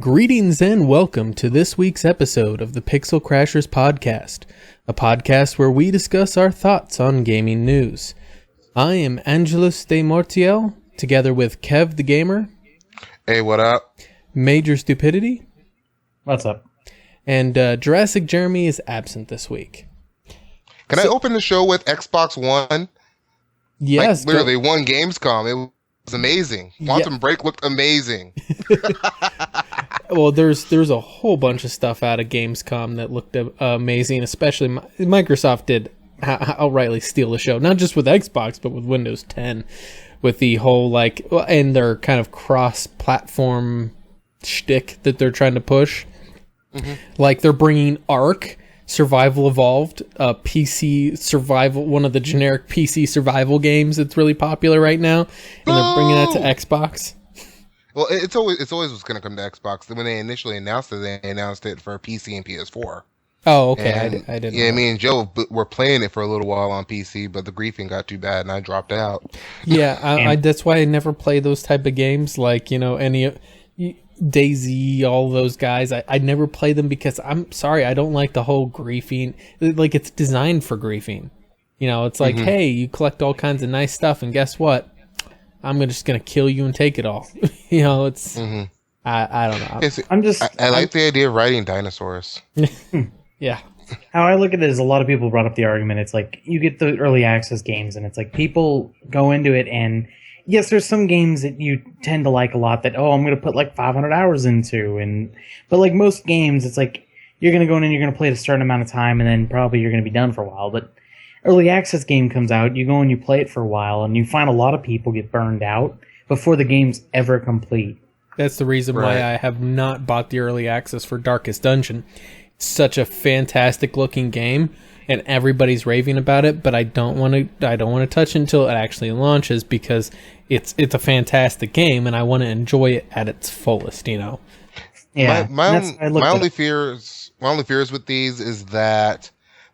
Greetings and welcome to this week's episode of the Pixel Crashers podcast, a podcast where we discuss our thoughts on gaming news. I am Angelus de Mortiel, together with Kev the Gamer. Hey, what up? MajorStupidity. What's up? And JurrasicJeremy is absent this week. Can I open the show with Xbox One? Yes. Like, literally, won Gamescom. It was amazing. Quantum Break looked amazing. Well, there's a whole bunch of stuff out of Gamescom that looked amazing, especially Microsoft did outrightly steal the show, not just with Xbox, but with Windows 10, with the whole, and their kind of cross-platform shtick that they're trying to push. Mm-hmm. Like, they're bringing Ark, Survival Evolved, PC survival, one of the generic PC survival games that's really popular right now, and they're bringing that to Xbox. Well, it's always was going to come to Xbox. When they initially announced it, they announced it for PC and PS4. Oh, okay. And, I didn't. Yeah, know. me and Joe were playing it for a little while on PC, but the griefing got too bad, and I dropped out. Yeah, I that's why I never play those type of games. Like, any DayZ, all those guys. I never play them because I'm sorry, I don't like the whole griefing. Like, it's designed for griefing. It's like, hey, you collect all kinds of nice stuff, and guess what? I'm just gonna kill you and take it all. It's I don't know. I like the idea of riding dinosaurs. Yeah. How I look at it is a lot of people brought up the argument. It's like you get the early access games, and it's like people go into it, and yes, there's some games that you tend to like a lot that I'm gonna put like 500 hours into, but like most games, it's like you're gonna go in and you're gonna play it a certain amount of time, and then probably you're gonna be done for a while. But early access game comes out, you go and you play it for a while, and you find a lot of people get burned out before the game's ever complete. That's the reason why I have not bought the early access for Darkest Dungeon. It's such a fantastic looking game, and everybody's raving about it, but I don't want to touch it until it actually launches because it's a fantastic game, and I want to enjoy it at its fullest. Yeah. My only fears with these is that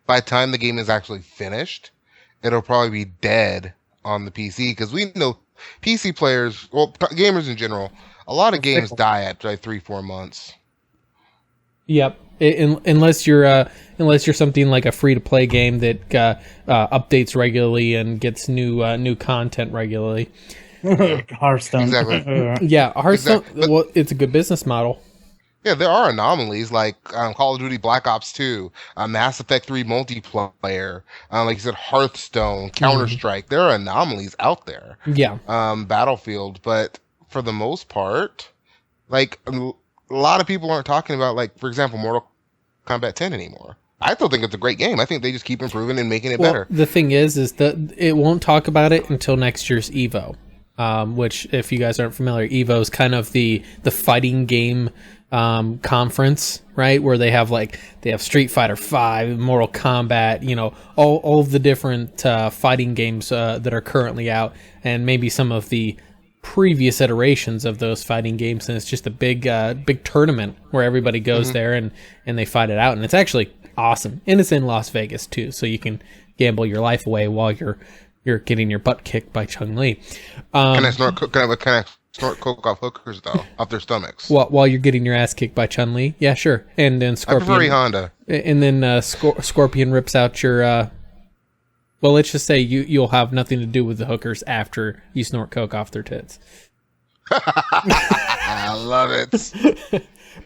by the time the game is actually finished, it'll probably be dead on the PC, because we know PC players, well, gamers in general, a lot of games die after like 3-4 months. Yep, unless you're something like a free to play game that updates regularly and gets new content regularly. Hearthstone, exactly. Yeah, Hearthstone. Exactly. Well, it's a good business model. Yeah, there are anomalies like Call of Duty Black Ops 2, Mass Effect 3 multiplayer, like you said, Hearthstone, Counter-Strike. There are anomalies out there. Yeah. Battlefield, but for the most part, like a lot of people aren't talking about, like, for example, Mortal Kombat 10 anymore. I still think it's a great game. I think they just keep improving and making it better. The thing is that it won't talk about it until next year's EVO, which, if you guys aren't familiar, EVO is kind of the fighting game conference, right, where they have Street Fighter 5, Mortal Kombat, all of the different fighting games that are currently out, and maybe some of the previous iterations of those fighting games, and it's just a big tournament where everybody goes there and they fight it out, and it's actually awesome, and it's in Las Vegas too, so you can gamble your life away while you're getting your butt kicked by Chun-Li. Can I snort coke off hookers, though, off their stomachs? While you're getting your ass kicked by Chun-Li? Yeah, sure. And then Scorpion. I prefer Honda. And then Scorpion rips out your... well, let's just say you'll have nothing to do with the hookers after you snort coke off their tits. I love it.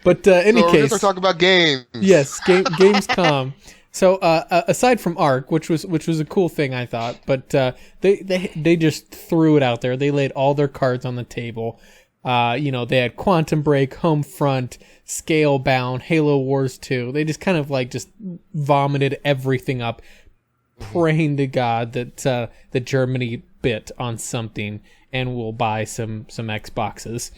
But any case... We're going to talk about games. Yes, Gamescom. So aside from Ark, which was a cool thing, I thought, but they just threw it out there. They laid all their cards on the table. They had Quantum Break, Homefront, Scalebound, Halo Wars 2. They just kind of just vomited everything up, praying to God that Germany bit on something and will buy some Xboxes.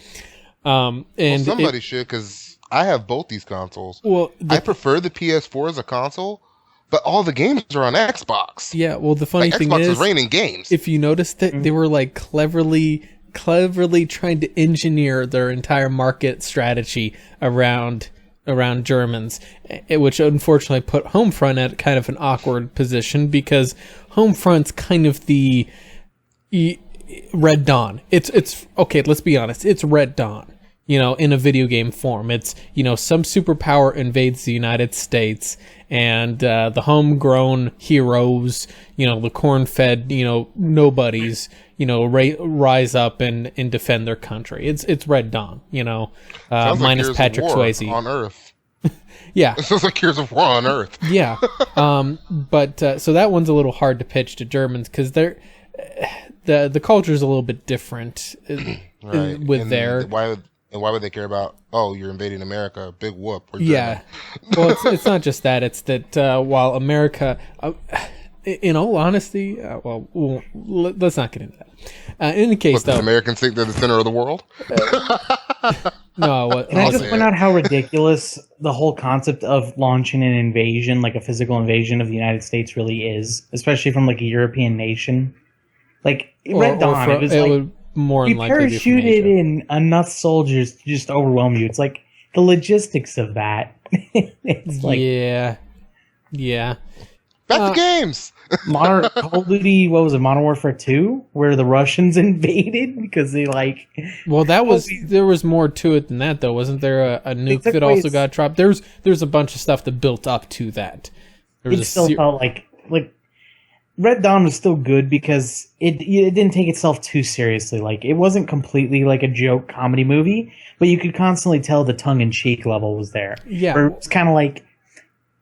Somebody should, because I have both these consoles. Well, I prefer the PS4 as a console. But all the games are on Xbox. Yeah, well, the funny thing Xbox is raining games. If you noticed that they were cleverly trying to engineer their entire market strategy around Germans, which unfortunately put Homefront at kind of an awkward position, because Homefront's kind of the Red Dawn. It's okay, let's be honest. It's Red Dawn. in a video game form. It's, some superpower invades the United States, and the homegrown heroes, the corn-fed, nobodies, rise up and defend their country. It's Red Dawn, minus like Patrick Swayze on Earth. Yeah, it sounds like Gears of War on Earth. Yeah, but so that one's a little hard to pitch to Germans because they're the culture's a little bit different right. with their. Why would they care about? Oh, you're invading America. Big whoop. Yeah. Well, it's not just that. It's that while America, in all honesty, let's not get into that. In any case, though, Americans think they're the center of the world. No. Can I just point out how ridiculous the whole concept of launching an invasion, like a physical invasion of the United States, really is, especially from like a European nation. Like Red Dawn, it was like. More you parachuted in enough soldiers to just overwhelm you. It's like the logistics of that. It's like Back to games. Call of Duty. What was it? Modern Warfare 2, where the Russians invaded because they like. Well, there was more to it than that, though. Wasn't there a nuke that also got dropped? There's a bunch of stuff that built up to that. It still felt like. Red Dawn was still good because it didn't take itself too seriously. Like, it wasn't completely like a joke comedy movie, but you could constantly tell the tongue-in-cheek level was there. Yeah. Where it was kind of like,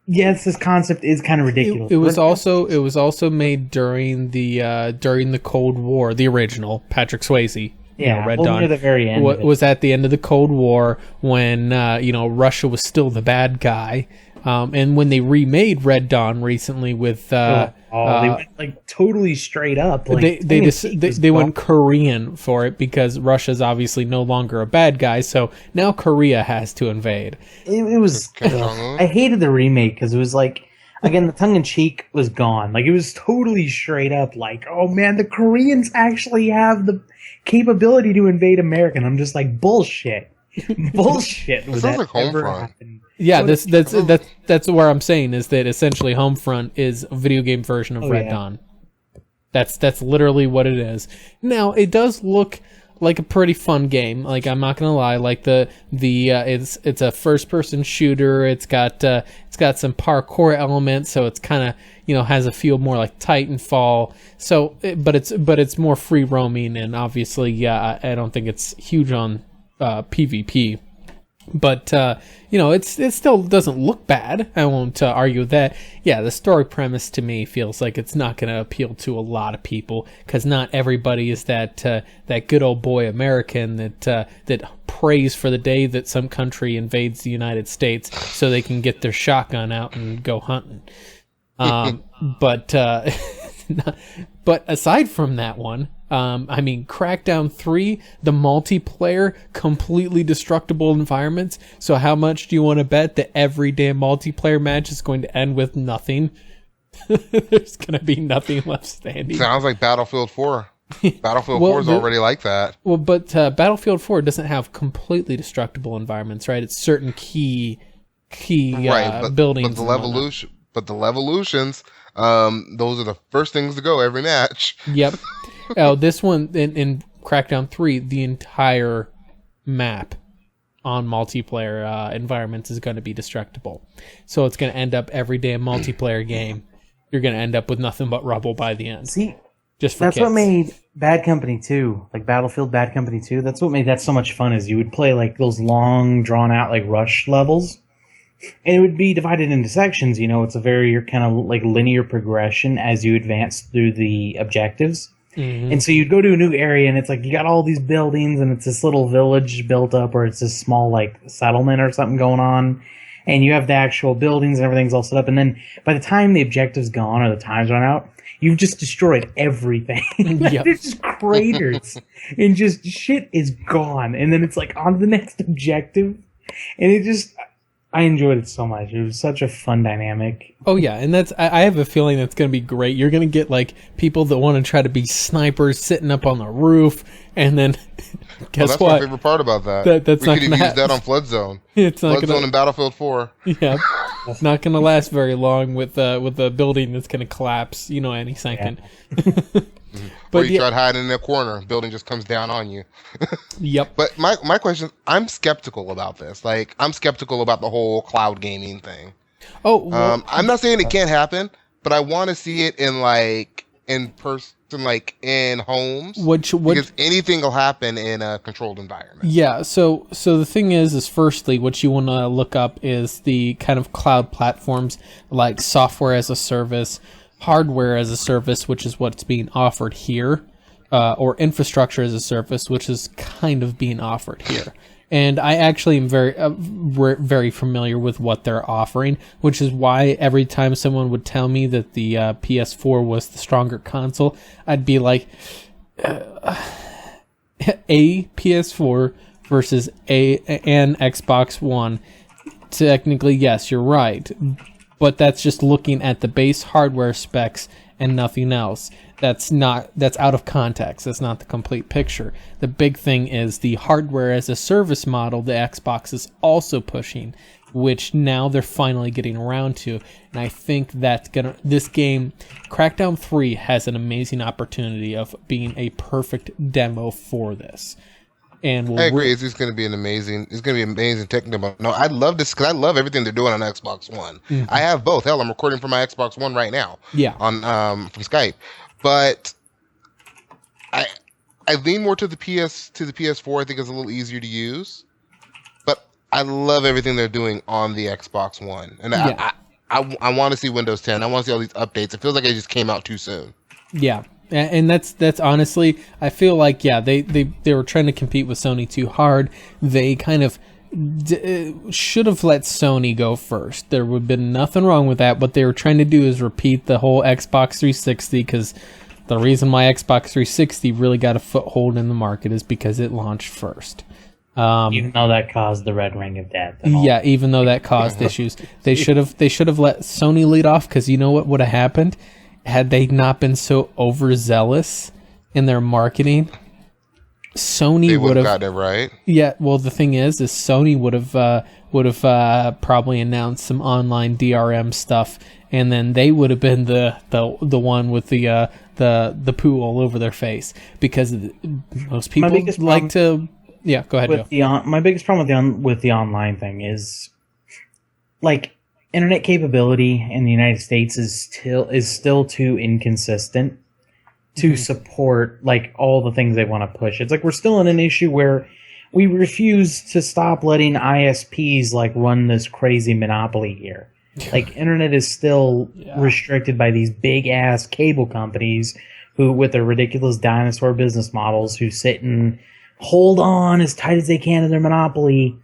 yes, this concept is kind of ridiculous. It was also made during the Cold War, the original Patrick Swayze. Yeah, Red Dawn. Near the very end. Was at the end of the Cold War when Russia was still the bad guy. And when they remade Red Dawn recently with they went like totally straight up. Like, they went Korean for it because Russia's obviously no longer a bad guy, so now Korea has to invade. It was. I hated the remake because it was like, again, the tongue in cheek was gone. Like, it was totally straight up. Like, oh man, the Koreans actually have the capability to invade America. And I'm just like, bullshit. Bullshit. It sounds like Homefront. Yeah, that's where I'm saying is that essentially Homefront is a video game version of Red Dawn. That's literally what it is. Now, it does look like a pretty fun game. Like, I'm not gonna lie. Like it's a first person shooter. It's got some parkour elements, so it's kind of has a feel more like Titanfall. So, but it's more free roaming, and obviously, I don't think it's huge on PvP. But it still doesn't look bad. I won't argue with that. Yeah, the story premise to me feels like it's not going to appeal to a lot of people because not everybody is that good old boy American that prays for the day that some country invades the United States so they can get their shotgun out and go hunting. But aside from that one. Crackdown 3, the multiplayer, completely destructible environments. So how much do you want to bet that every damn multiplayer match is going to end with nothing? There's going to be nothing left standing. Sounds like Battlefield 4. Battlefield 4 is already like that. Well, but Battlefield 4 doesn't have completely destructible environments, right? It's certain key buildings. But the Levolutions, those are the first things to go every match. Yep. Oh, this one in Crackdown 3, the entire map on multiplayer environments is going to be destructible. So it's going to end up every damn multiplayer game. You're going to end up with nothing but rubble by the end. See, just for that's kicks. What made Bad Company 2, like Battlefield Bad Company 2, that's what made that so much fun is you would play like those long, drawn out like rush levels. And it would be divided into sections. It's a very kind of like linear progression as you advance through the objectives. Mm-hmm. And so you'd go to a new area and it's like you got all these buildings and it's this little village built up or it's this small like settlement or something going on. And you have the actual buildings and everything's all set up. And then by the time the objective's gone or the time's run out, you've just destroyed everything. Yep. There's just craters and just shit is gone. And then it's like on to the next objective. And I enjoyed it so much. It was such a fun dynamic. Oh yeah, and I have a feeling that's going to be great. You're going to get like people that want to try to be snipers sitting up on the roof, and then guess that's what? My favorite part about that. That's we not could have used that on Flood Zone. It's not Flood Zone in Battlefield 4. Yeah, it's not going to last very long with a building that's going to collapse. Any second. Yeah. But or you try to hide in a corner, building just comes down on you. Yep. But my question, I'm skeptical about this. Like, I'm skeptical about the whole cloud gaming thing. Oh, well, I'm not saying it can't happen, but I want to see it in person, like in homes, because anything will happen in a controlled environment. Yeah. So the thing is firstly, what you want to look up is the kind of cloud platforms like software as a service, hardware as a service, which is what's being offered here, or infrastructure as a service, which is kind of being offered here. And I actually am very familiar with what they're offering, which is why every time someone would tell me that the PS4 was the stronger console, I'd be like, a PS4 versus an Xbox One. Technically, yes, you're right. But that's just looking at the base hardware specs and nothing else. That's out of context. That's not the complete picture. The big thing is the hardware as a service model the Xbox is also pushing, which now they're finally getting around to. And I think this game, Crackdown 3, has an amazing opportunity of being a perfect demo for this. And I agree. It's going to be amazing technical. No, I love this because I love everything they're doing on Xbox One. Mm-hmm. I have both. Hell, I'm recording from my Xbox One right now. Yeah. On from Skype, but I lean more to the PS4. I think it's a little easier to use, but I love everything they're doing on the Xbox One, and yeah. I want to see Windows 10. I want to see all these updates. It feels like it just came out too soon. Yeah. And that's honestly, I feel like, yeah, they were trying to compete with Sony too hard. They kind of should have let Sony go first. There would have been nothing wrong with that. What they were trying to do is repeat the whole Xbox 360, because the reason why Xbox 360 really got a foothold in the market is because it launched first. Even though that caused the red ring of death. Yeah, even though that caused issues. They should have let Sony lead off, because you know what would have happened? Had they not been so overzealous in their marketing, Sony would have gotten it right. Yeah, well, the thing is Sony would have probably announced some online DRM stuff, and then they would have been the one with the poo all over their face, because most people like to. Yeah, go ahead. My biggest problem with the online thing is, like, internet capability in the United States is still too inconsistent to support, like, all the things they want to push. It's like we're still in an issue where we refuse to stop letting ISPs like run this crazy monopoly here. Like, internet is still restricted by these big ass cable companies who, with their ridiculous dinosaur business models, who sit and hold on as tight as they can to their monopoly.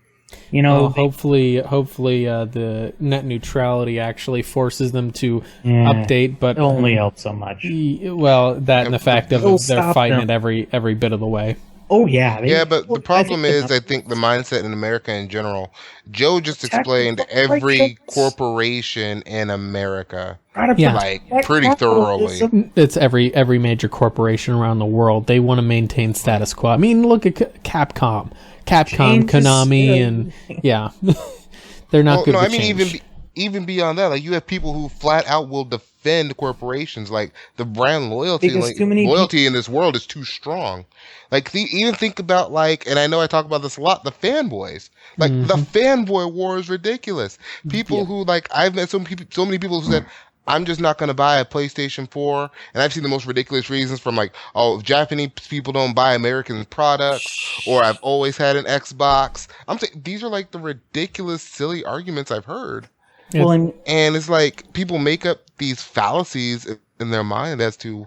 You know, hopefully, the net neutrality actually forces them to update, but it only helps so much. Well, that and the fact of they're fighting it every bit of the way. Oh yeah, but the problem is, I think the mindset in America in general. Joe just explained every corporation in America, pretty thoroughly. It's every major corporation around the world. They want to maintain status quo. I mean, look at Capcom, Konami, and they're not good. No, I mean even beyond that, like, you have people who flat out will defend corporations. Like, the brand loyalty, in this world is too strong. Like, even think about, like, and I know I talk about this a lot, the fanboys. Like, the fanboy war is ridiculous. People who, like, I've met so many people who said, I'm just not going to buy a PlayStation 4. And I've seen the most ridiculous reasons, from, like, oh, Japanese people don't buy American products, or I've always had an Xbox. I'm saying these are, like, the ridiculous, silly arguments I've heard. Yeah. Well, and it's like people make up these fallacies in their mind as to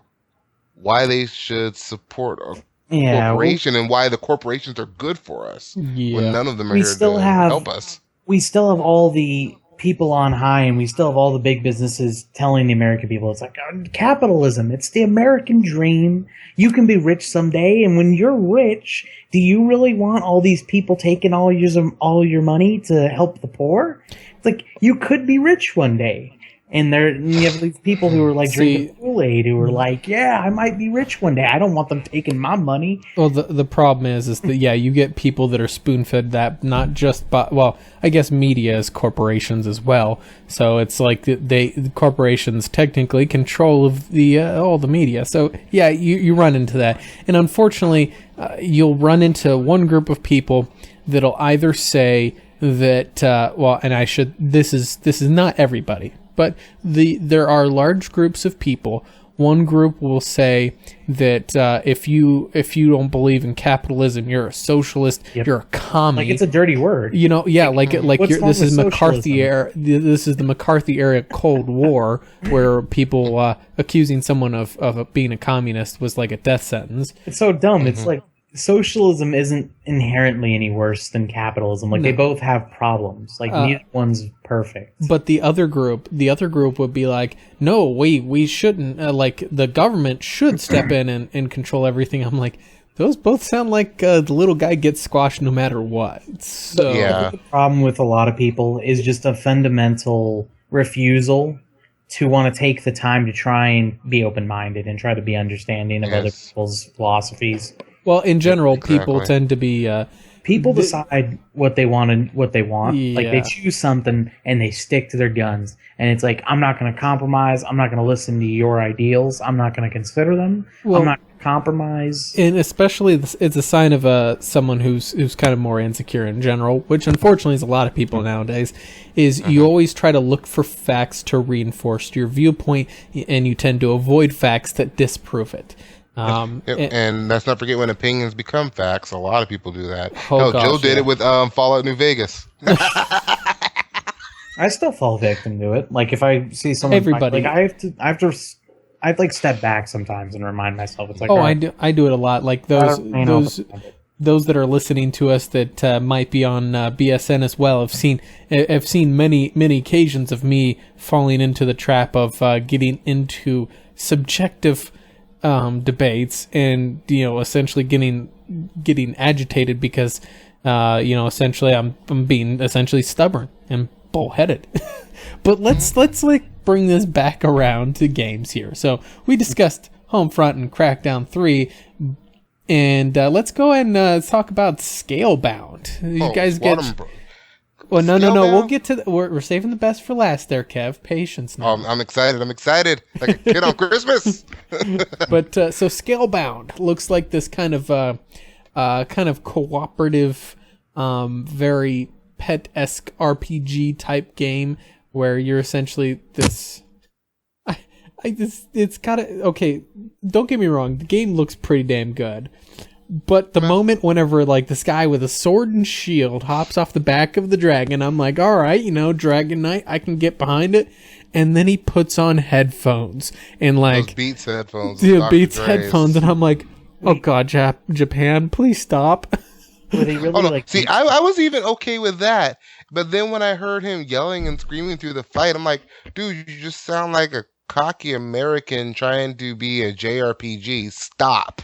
why they should support a corporation and why the corporations are good for us when none of them are here to help us. We still have all the people on high, and we still have all the big businesses telling the American people, it's like, capitalism, it's the American dream. You can be rich someday, and when you're rich, do you really want all these people taking all your money to help the poor? It's like, you could be rich one day. And you have these people who are like drinking Kool-Aid who are like, yeah, I might be rich one day. I don't want them taking my money. Well, the problem is that, you get people that are spoon-fed that, not just by, well, I guess media is corporations as well. So it's like the corporations technically control of all the media. So, yeah, you run into that. And unfortunately, you'll run into one group of people that'll either say that, this is not everybody, but there are large groups of people. One group will say that if you don't believe in capitalism, you're a socialist, you're a commie. Like, it's a dirty word. This is McCarthy era. This is the McCarthy era Cold War, where people accusing someone of being a communist was like a death sentence. It's so dumb. Mm-hmm. It's like socialism isn't inherently any worse than capitalism. Like, they both have problems. Like, neither one's perfect. But the other group would be like, no, we shouldn't. The government should step in and control everything. I'm like, those both sound like the little guy gets squashed no matter what. So I think the problem with a lot of people is just a fundamental refusal to want to take the time to try and be open-minded and try to be understanding of other people's philosophies. Well, in general, people tend to be... people decide what they want and what they want. Yeah. Like, they choose something and they stick to their guns. And it's like, I'm not going to compromise. I'm not going to listen to your ideals. I'm not going to consider them. I'm not going to compromise. And especially, it's a sign of someone who's kind of more insecure in general, which unfortunately is a lot of people nowadays, is you always try to look for facts to reinforce your viewpoint, and you tend to avoid facts that disprove it. And let's not forget, when opinions become facts, a lot of people do that. Joe did it with Fallout New Vegas. I still fall victim to it. Like, if I see someone, everybody, I have to step back sometimes and remind myself. It's like, I do it a lot. Like those that are listening to us that might be on BSN as well. I've seen many occasions of me falling into the trap of getting into subjective debates and essentially getting agitated because essentially I'm being essentially stubborn and bullheaded. But let's bring this back around to games here. So we discussed Homefront and Crackdown 3, and let's go and talk about Scalebound. You guys get... Well, no. We'll get to we're saving the best for last there, Kev. Patience now. I'm excited. Like a kid on Christmas. But so Scalebound looks like this kind of cooperative, very pet-esque RPG type game where you're essentially this. It's got okay. Don't get me wrong. The game looks pretty damn good. But the moment whenever, like, this guy with a sword and shield hops off the back of the dragon, I'm like, all right, Dragon Knight, I can get behind it. And then he puts on headphones and, like... Those Beats headphones. Yeah, Beats headphones. And I'm like, oh, God, Japan, please stop. Were they really, See, I was even okay with that. But then when I heard him yelling and screaming through the fight, I'm like, dude, you just sound like a cocky American trying to be a JRPG. Stop.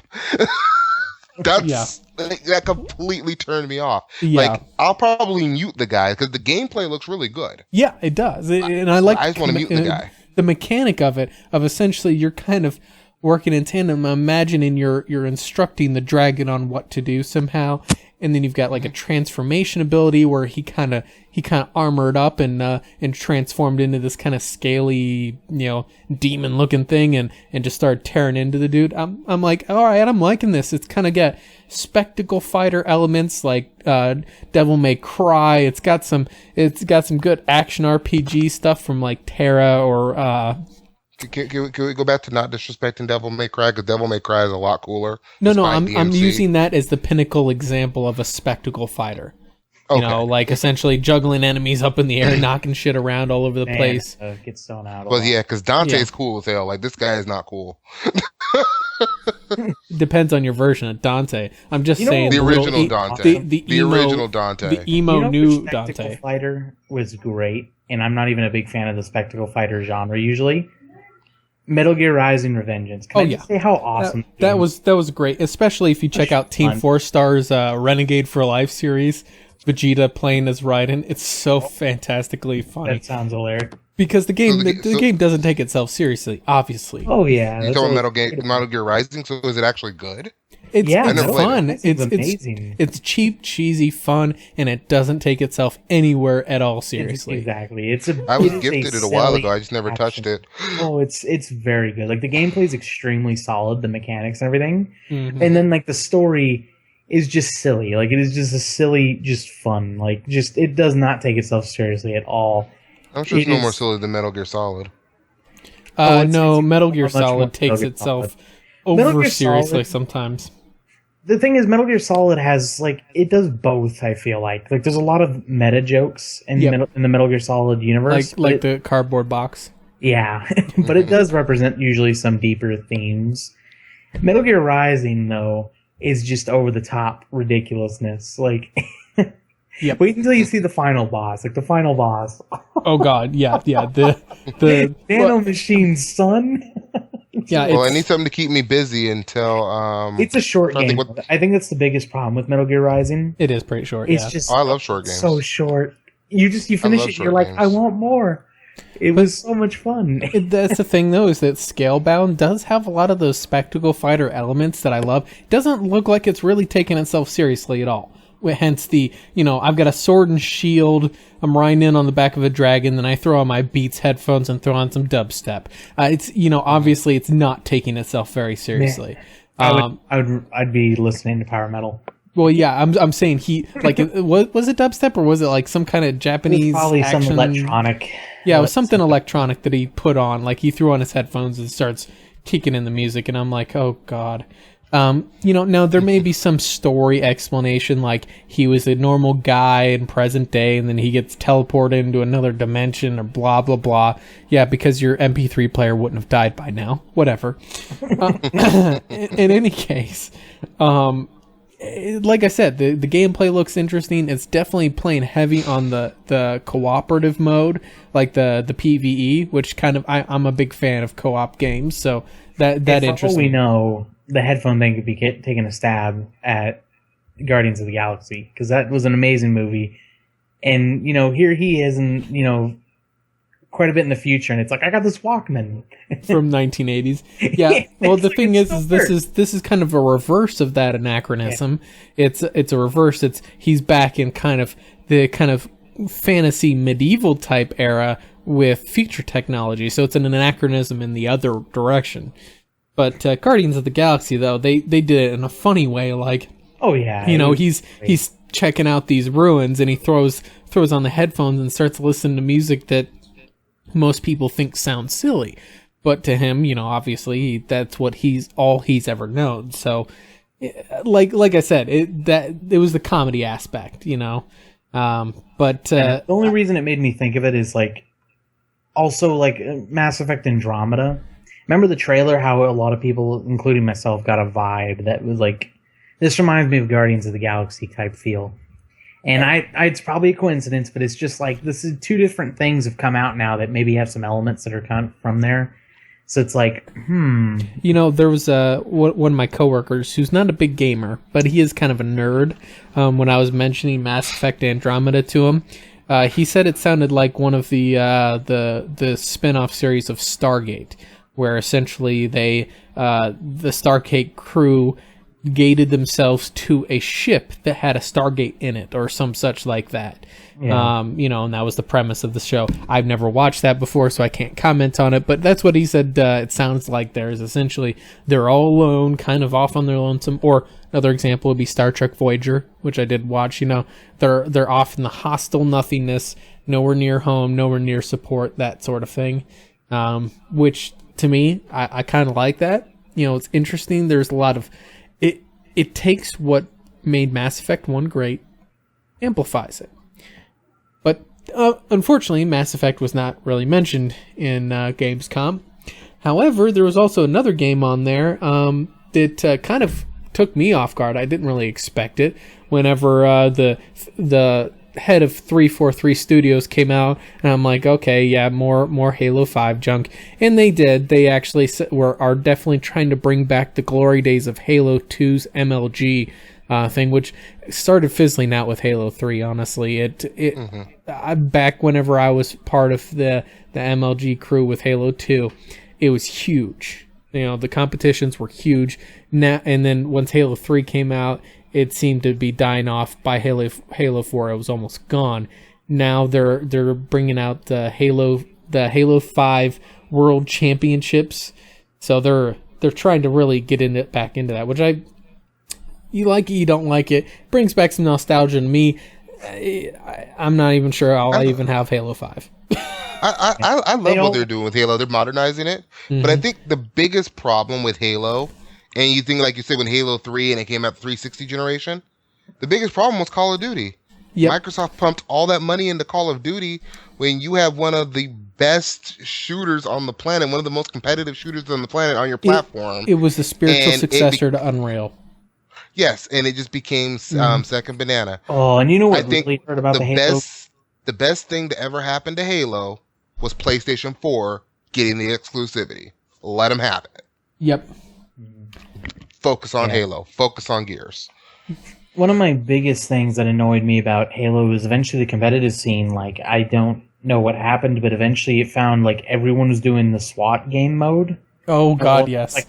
That completely turned me off. Yeah. Like, I'll probably mute the guy because the gameplay looks really good. Yeah, it does. And I just want to mute the guy. The mechanic of it, of essentially you're kind of working in tandem. Imagining you're instructing the dragon on what to do somehow, and then you've got like a transformation ability where he kind of armored up and transformed into this kind of scaly, demon looking thing and just started tearing into the dude. I'm like, all right, I'm liking this. It's kind of got spectacle fighter elements like Devil May Cry. It's got some good action RPG stuff from like Terra or Can we go back to not disrespecting Devil May Cry, because Devil May Cry is a lot cooler. No, I'm using that as the pinnacle example of a spectacle fighter. Like essentially juggling enemies up in the air, knocking shit around all over the place. Gets thrown out. Well, yeah, because Dante's cool as hell. Like, this guy is not cool. Depends on your version of Dante. I'm just saying the original Dante. The original Dante. The emo new Dante. Spectacle fighter was great, and I'm not even a big fan of the spectacle fighter genre usually. Metal Gear Rising: Revengeance. Can I just say how awesome that was great, especially if you check out Team 4 Star's Renegade for Life series. Vegeta playing as Raiden. It's so fantastically funny. That sounds hilarious. Because the game doesn't take itself seriously, obviously. Oh yeah. You talking Metal Gear Rising? So is it actually good? It's fun. It's amazing. It's cheap, cheesy, fun, and it doesn't take itself anywhere at all seriously. Exactly. I was gifted it a while ago. I just never touched it. Oh, it's very good. Like the gameplay is extremely solid, the mechanics and everything, and then like the story is just silly. Like it is just a silly, just fun. Like just it does not take itself seriously at all. I'm sure it's no more silly than Metal Gear Solid. No, Metal Gear Solid takes itself over seriously sometimes. The thing is, Metal Gear Solid has, like, it does both, I feel like. Like, there's a lot of meta jokes in the Metal Gear Solid universe. Like the cardboard box. Yeah, but it does represent usually some deeper themes. Metal Gear Rising, though, is just over-the-top ridiculousness. Like, wait until you see the final boss. Like, the final boss. Oh, God, yeah. The Nano Machine's son. Yeah, well, I need something to keep me busy until. It's a short game. I think that's the biggest problem with Metal Gear Rising. It is pretty short. It's just I love short games. So short. You finish it. You're like, I want more. It was so much fun. That's the thing, though, is that Scalebound does have a lot of those spectacle fighter elements that I love. It doesn't look like it's really taking itself seriously at all. Hence the, I've got a sword and shield, I'm riding in on the back of a dragon, then I throw on my Beats headphones and throw on some dubstep. It's, obviously it's not taking itself very seriously. I'd be listening to power metal. Well, yeah, I'm saying was it dubstep or was it like some kind of Japanese probably action? Some electronic. Yeah, it was something electronic that he put on. Like he threw on his headphones and starts kicking in the music, and I'm like, oh God. Now there may be some story explanation, like he was a normal guy in present day and then he gets teleported into another dimension or blah, blah, blah. Yeah, because your MP3 player wouldn't have died by now. Whatever. In any case, like I said, the gameplay looks interesting. It's definitely playing heavy on the cooperative mode, like the PvE, which kind of, I'm a big fan of co-op games, so that interesting. For all we know, the headphone thing could be taking a stab at Guardians of the Galaxy, because that was an amazing movie. And, here he is in, quite a bit in the future, and it's like, I got this Walkman. From 1980s. Yeah, well, the thing is this is kind of a reverse of that anachronism. Yeah. It's a reverse. He's back in kind of the fantasy medieval type era with future technology, so it's an anachronism in the other direction. But Guardians of the Galaxy, though, they did it in a funny way. Like, oh yeah, he's checking out these ruins, and he throws on the headphones and starts listening to music that most people think sounds silly, but to him, obviously that's what he's ever known. So, like I said, it was the comedy aspect, But the only reason it made me think of it is also Mass Effect Andromeda. Remember the trailer, how a lot of people, including myself, got a vibe that was like, this reminds me of Guardians of the Galaxy type feel. And it's probably a coincidence, but it's just like, this is two different things have come out now that maybe have some elements that are kind of from there. So it's like, there was one of my coworkers who's not a big gamer, but he is kind of a nerd. When I was mentioning Mass Effect Andromeda to him, he said it sounded like one of the spin-off series of Stargate, where essentially the Stargate crew gated themselves to a ship that had a Stargate in it or some such like that. Yeah. And that was the premise of the show. I've never watched that before, so I can't comment on it, but that's what he said. It sounds like there's essentially, they're all alone, kind of off on their lonesome. Or another example would be Star Trek Voyager, which I did watch. They're off in the hostile nothingness, nowhere near home, nowhere near support, that sort of thing. Which to me, I kind of like that. It's interesting. There's a lot of it takes what made Mass Effect 1 great, amplifies it. But unfortunately, Mass Effect was not really mentioned in Gamescom. However, there was also another game on there that kind of took me off guard. I didn't really expect it. Whenever the head of 343 Studios came out, and I'm like, okay, yeah, more Halo 5 junk. And they did. They actually are definitely trying to bring back the glory days of Halo 2's MLG thing, which started fizzling out with Halo 3. Honestly, back whenever I was part of the MLG crew with Halo 2, it was huge. You know, the competitions were huge. Now, and then once Halo 3 came out, it seemed to be dying off. By Halo 4, it was almost gone. Now they're bringing out the Halo 5 World Championships, so they're trying to really get back into that, which you like it, you don't like it. Brings back some nostalgia to me. I'm not even sure I'll even have Halo 5. I love what they're doing with Halo. They're modernizing it. Mm-hmm. But I think the biggest problem with Halo, and you think, like you said, when Halo 3 and it came out the 360 generation, the biggest problem was Call of Duty. Yep. Microsoft pumped all that money into Call of Duty when you have one of the best shooters on the planet, one of the most competitive shooters on the planet on your platform. It was the spiritual successor to Unreal. Yes, and it just became second banana. Oh, and you know what I think really hurt about the Halo? The best thing to ever happen to Halo was PlayStation 4 getting the exclusivity. Let them have it. Yep. Focus on Halo. Focus on Gears. One of my biggest things that annoyed me about Halo was eventually the competitive scene. Like, I don't know what happened, but eventually it found like everyone was doing the SWAT game mode. Oh God, yes. Like,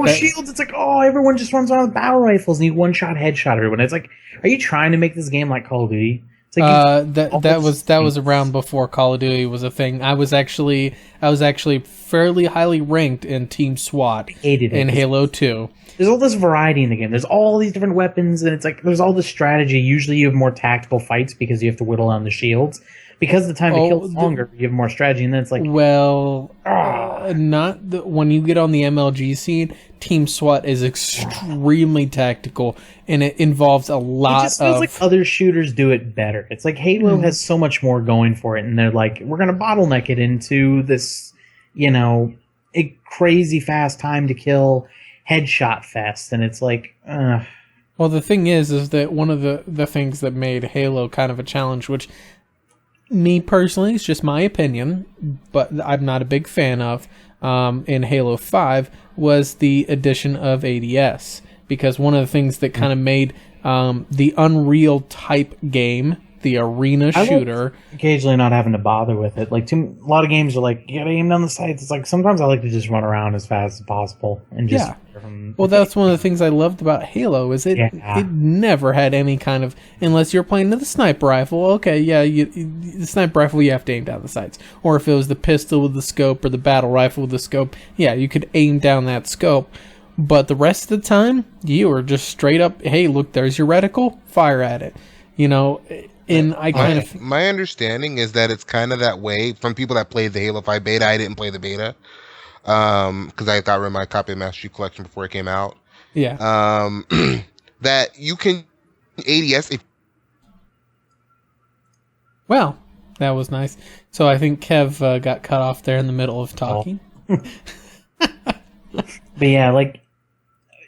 shields. It's like, oh, everyone just runs around with battle rifles and you one-shot headshot everyone. It's like, are you trying to make this game like Call of Duty? It's like that was around before Call of Duty was a thing. I was actually fairly highly ranked in Team SWAT in Halo 2. There's all this variety in the game. There's all these different weapons, and it's like there's all this strategy. Usually you have more tactical fights because you have to whittle down the shields. Because the time to kill is longer, you have more strategy, and then it's like... Well, when you get on the MLG scene, Team SWAT is extremely tactical, and it involves a lot of... It just feels like other shooters do it better. It's like Halo has so much more going for it, and they're like, we're going to bottleneck it into this, a crazy fast time to kill headshot fest, and it's like... Well, the thing is that one of the things that made Halo kind of a challenge, which... Me personally, it's just my opinion, but I'm not a big fan of, in Halo 5, was the addition of ADS. Because one of the things that kind of made the Unreal type game, the arena shooter... occasionally not having to bother with it. Like, a lot of games are like, you gotta aim down the sights. It's like, sometimes I like to just run around as fast as possible. And just... Yeah. Well, that's one of the things I loved about Halo, is it never had any kind of... Unless you're playing the sniper rifle, okay, yeah, the sniper rifle, you have to aim down the sights. Or if it was the pistol with the scope or the battle rifle with the scope, yeah, you could aim down that scope. But the rest of the time, you were just straight up, hey, look, there's your reticle, fire at it. And my understanding is that it's kind of that way from people that played the Halo 5 beta. I didn't play the beta because I got rid of my copy of Master Chief Collection before it came out. Yeah. That you can ADS. Well, that was nice. So I think Kev got cut off there in the middle of talking. Oh. But yeah, like,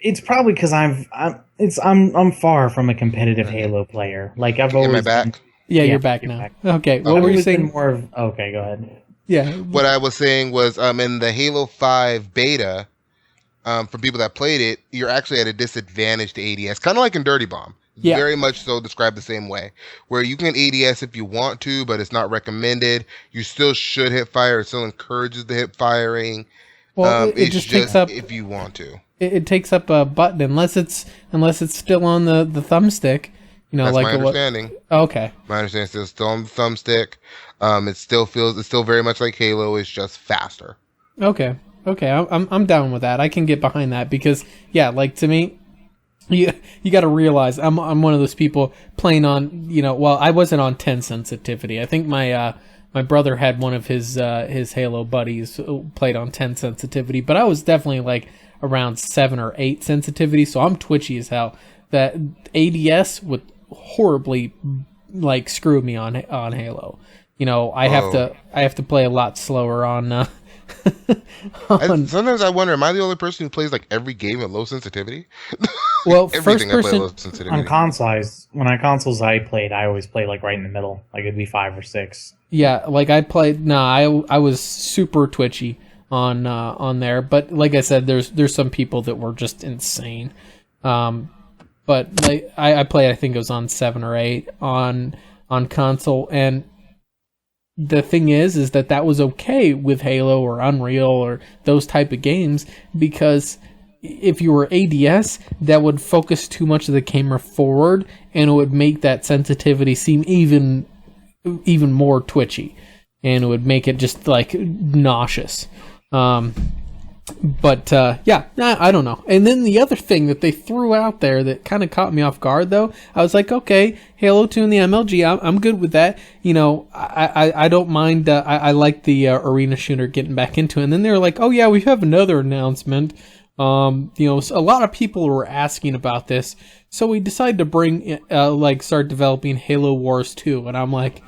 it's probably because I'm far from a competitive Halo player. Like, I've always... Am I back? Yeah, you're back now. Okay, what were you saying? Okay, go ahead. Yeah. What I was saying was, in the Halo 5 beta, for people that played it, you're actually at a disadvantage to ADS, kind of like in Dirty Bomb. Yeah. Very much so described the same way, where you can ADS if you want to, but it's not recommended. You still should hip fire. It still encourages the hip firing. Well, it just takes up if you want to. It takes up a button unless it's still on the thumbstick. That's like my understanding. Okay. My understanding is it's still on the thumbstick. It's still very much like Halo. It's just faster. Okay. I'm down with that. I can get behind that because like to me, you got to realize I'm one of those people playing on I wasn't on 10 sensitivity. I think my brother had one of his Halo buddies who played on 10 sensitivity, but I was definitely like around 7 or 8 sensitivity, so I'm twitchy as hell. That ADS would horribly like screw me on Halo. I have to play a lot slower on. Sometimes I wonder, am I the only person who plays like every game at low sensitivity? Well, everything I play at low sensitivity. On consoles, I played, I always played like right in the middle. Like it'd be 5 or 6. Yeah, like I played. I was super twitchy on there, but like I said, there's some people that were just insane. but like I played, I think it was on 7 or 8 on console, and the thing is that was okay with Halo or Unreal or those type of games, because if you were ADS, that would focus too much of the camera forward, and it would make that sensitivity seem even more twitchy, and it would make it just like nauseous. But I don't know. And then the other thing that they threw out there that kind of caught me off guard, though, I was like, okay, Halo 2 and the MLG, I'm good with that. You know, I don't mind. I like the arena shooter getting back into it. And then they were like, oh yeah, we have another announcement. You know, a lot of people were asking about this, so we decided to bring start developing Halo Wars 2. And I'm like,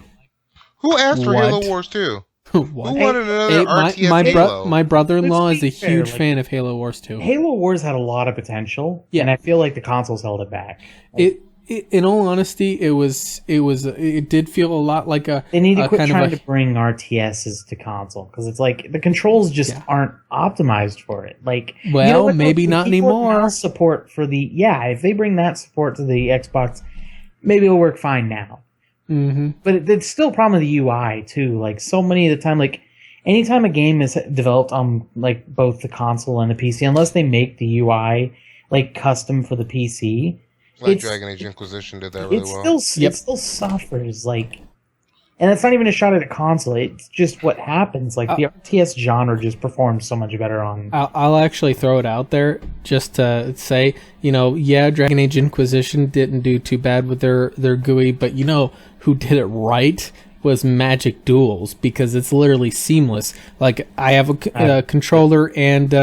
who asked for what? Halo Wars 2? What? Who wanted another RTS Halo? My brother-in-law is a huge fan of Halo Wars 2. Halo Wars had a lot of potential, and I feel like the consoles held it back. In all honesty, it did feel a lot like a. They need to quit trying to bring RTSs to console, because it's like the controls just aren't optimized for it. Like, well, maybe not anymore. Support for the if they bring that support to the Xbox, maybe it'll work fine now. Mm-hmm. But it's still a problem with the UI too. Like, so many of the time, like anytime a game is developed on like both the console and the PC, unless they make the UI like custom for the PC. Like Dragon Age Inquisition did that really well. It still suffers, like, and it's not even a shot at a console. It's just what happens. Like, the RTS genre just performs so much better on. I'll actually throw it out there just to say, you know, Dragon Age Inquisition didn't do too bad with their GUI, but you know who did it right was Magic Duels, because it's literally seamless. Like, I have a controller and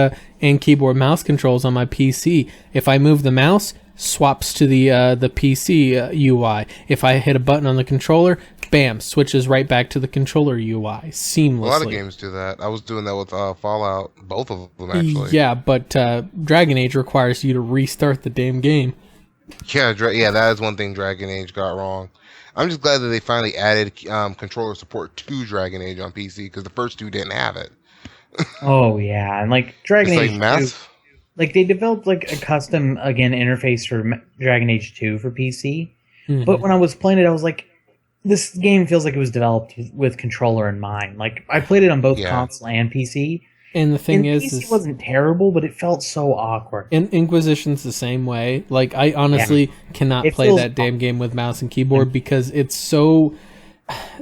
keyboard mouse controls on my PC. If I move the mouse, swaps to the PC UI. If I hit a button on the controller, bam, switches right back to the controller UI seamlessly. A lot of games do that. I was doing that with Fallout, both of them actually. Yeah, but Dragon Age requires you to restart the damn game. Yeah, that is one thing Dragon Age got wrong. I'm just glad that they finally added controller support to Dragon Age on PC, because the first two didn't have it. Oh yeah, and like Dragon Age like massive. Like, they developed, like, a custom, again, interface for Dragon Age 2 for PC. Mm-hmm. But when I was playing it, I was like, this game feels like it was developed with controller in mind. Like, I played it on both console and PC. And the thing is... PC wasn't terrible, but it felt so awkward. And Inquisition's the same way. Like, I honestly cannot play that damn game with mouse and keyboard because it's so...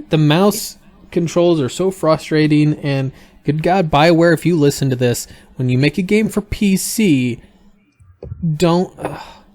The mouse controls are so frustrating, and... Good God, BioWare, if you listen to this, when you make a game for PC, don't...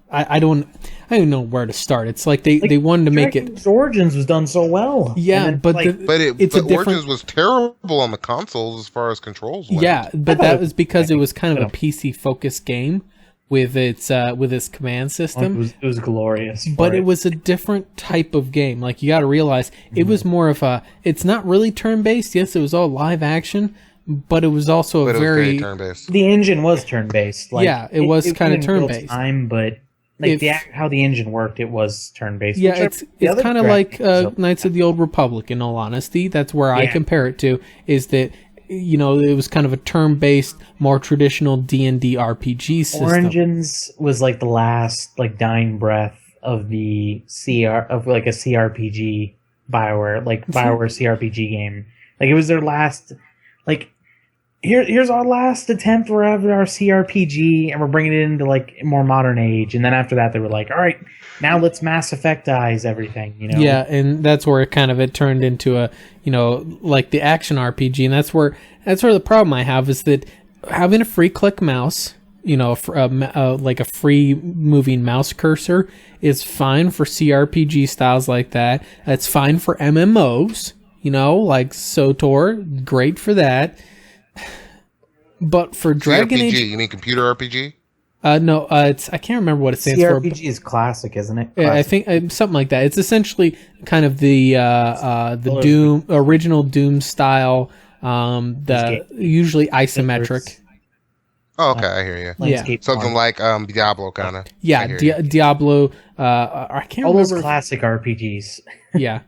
I don't know where to start. It's like they wanted to make it... Origins was done so well. Yeah, but Origins was terrible on the consoles as far as controls went. Yeah, but that was because it was kind of a PC-focused game with its command system. It was glorious. But it was a different type of game. Like, you got to realize, it was more of a... It's not really turn-based. Yes, it was all live action, but it was also a very turn-based. The engine was turn-based. Like, yeah, it was kind of turn-based. Time, but like how the engine worked, it was turn-based. Yeah, it's kind of like Knights of the Old Republic, in all honesty. That's where I compare it to, is that... You know, it was kind of a turn-based, more traditional D&D RPG system. Origins was like the last, like, dying breath of the like a CRPG BioWare, like BioWare CRPG game. Like, it was their last, like, here's our last attempt. We're having our CRPG, and we're bringing it into like a more modern age. And then after that, they were like, all right, now let's Mass Effectize everything. You know? Yeah, and that's where it turned into a, you know, like the action RPG, and that's where the problem I have is that having a free click mouse, you know, like a free moving mouse cursor is fine for CRPG styles like that. It's fine for MMOs, you know, like SOTOR, great for that. But for Dragon Age... You mean computer RPG? No, I can't remember what it stands for. CRPG is classic, isn't it? Classic. I think something like that. It's essentially kind of the Doom original Doom style, usually isometric. Oh, okay, I hear you. Something like Diablo, kind of. Yeah, Diablo. I can't remember. All those classic RPGs. Yeah.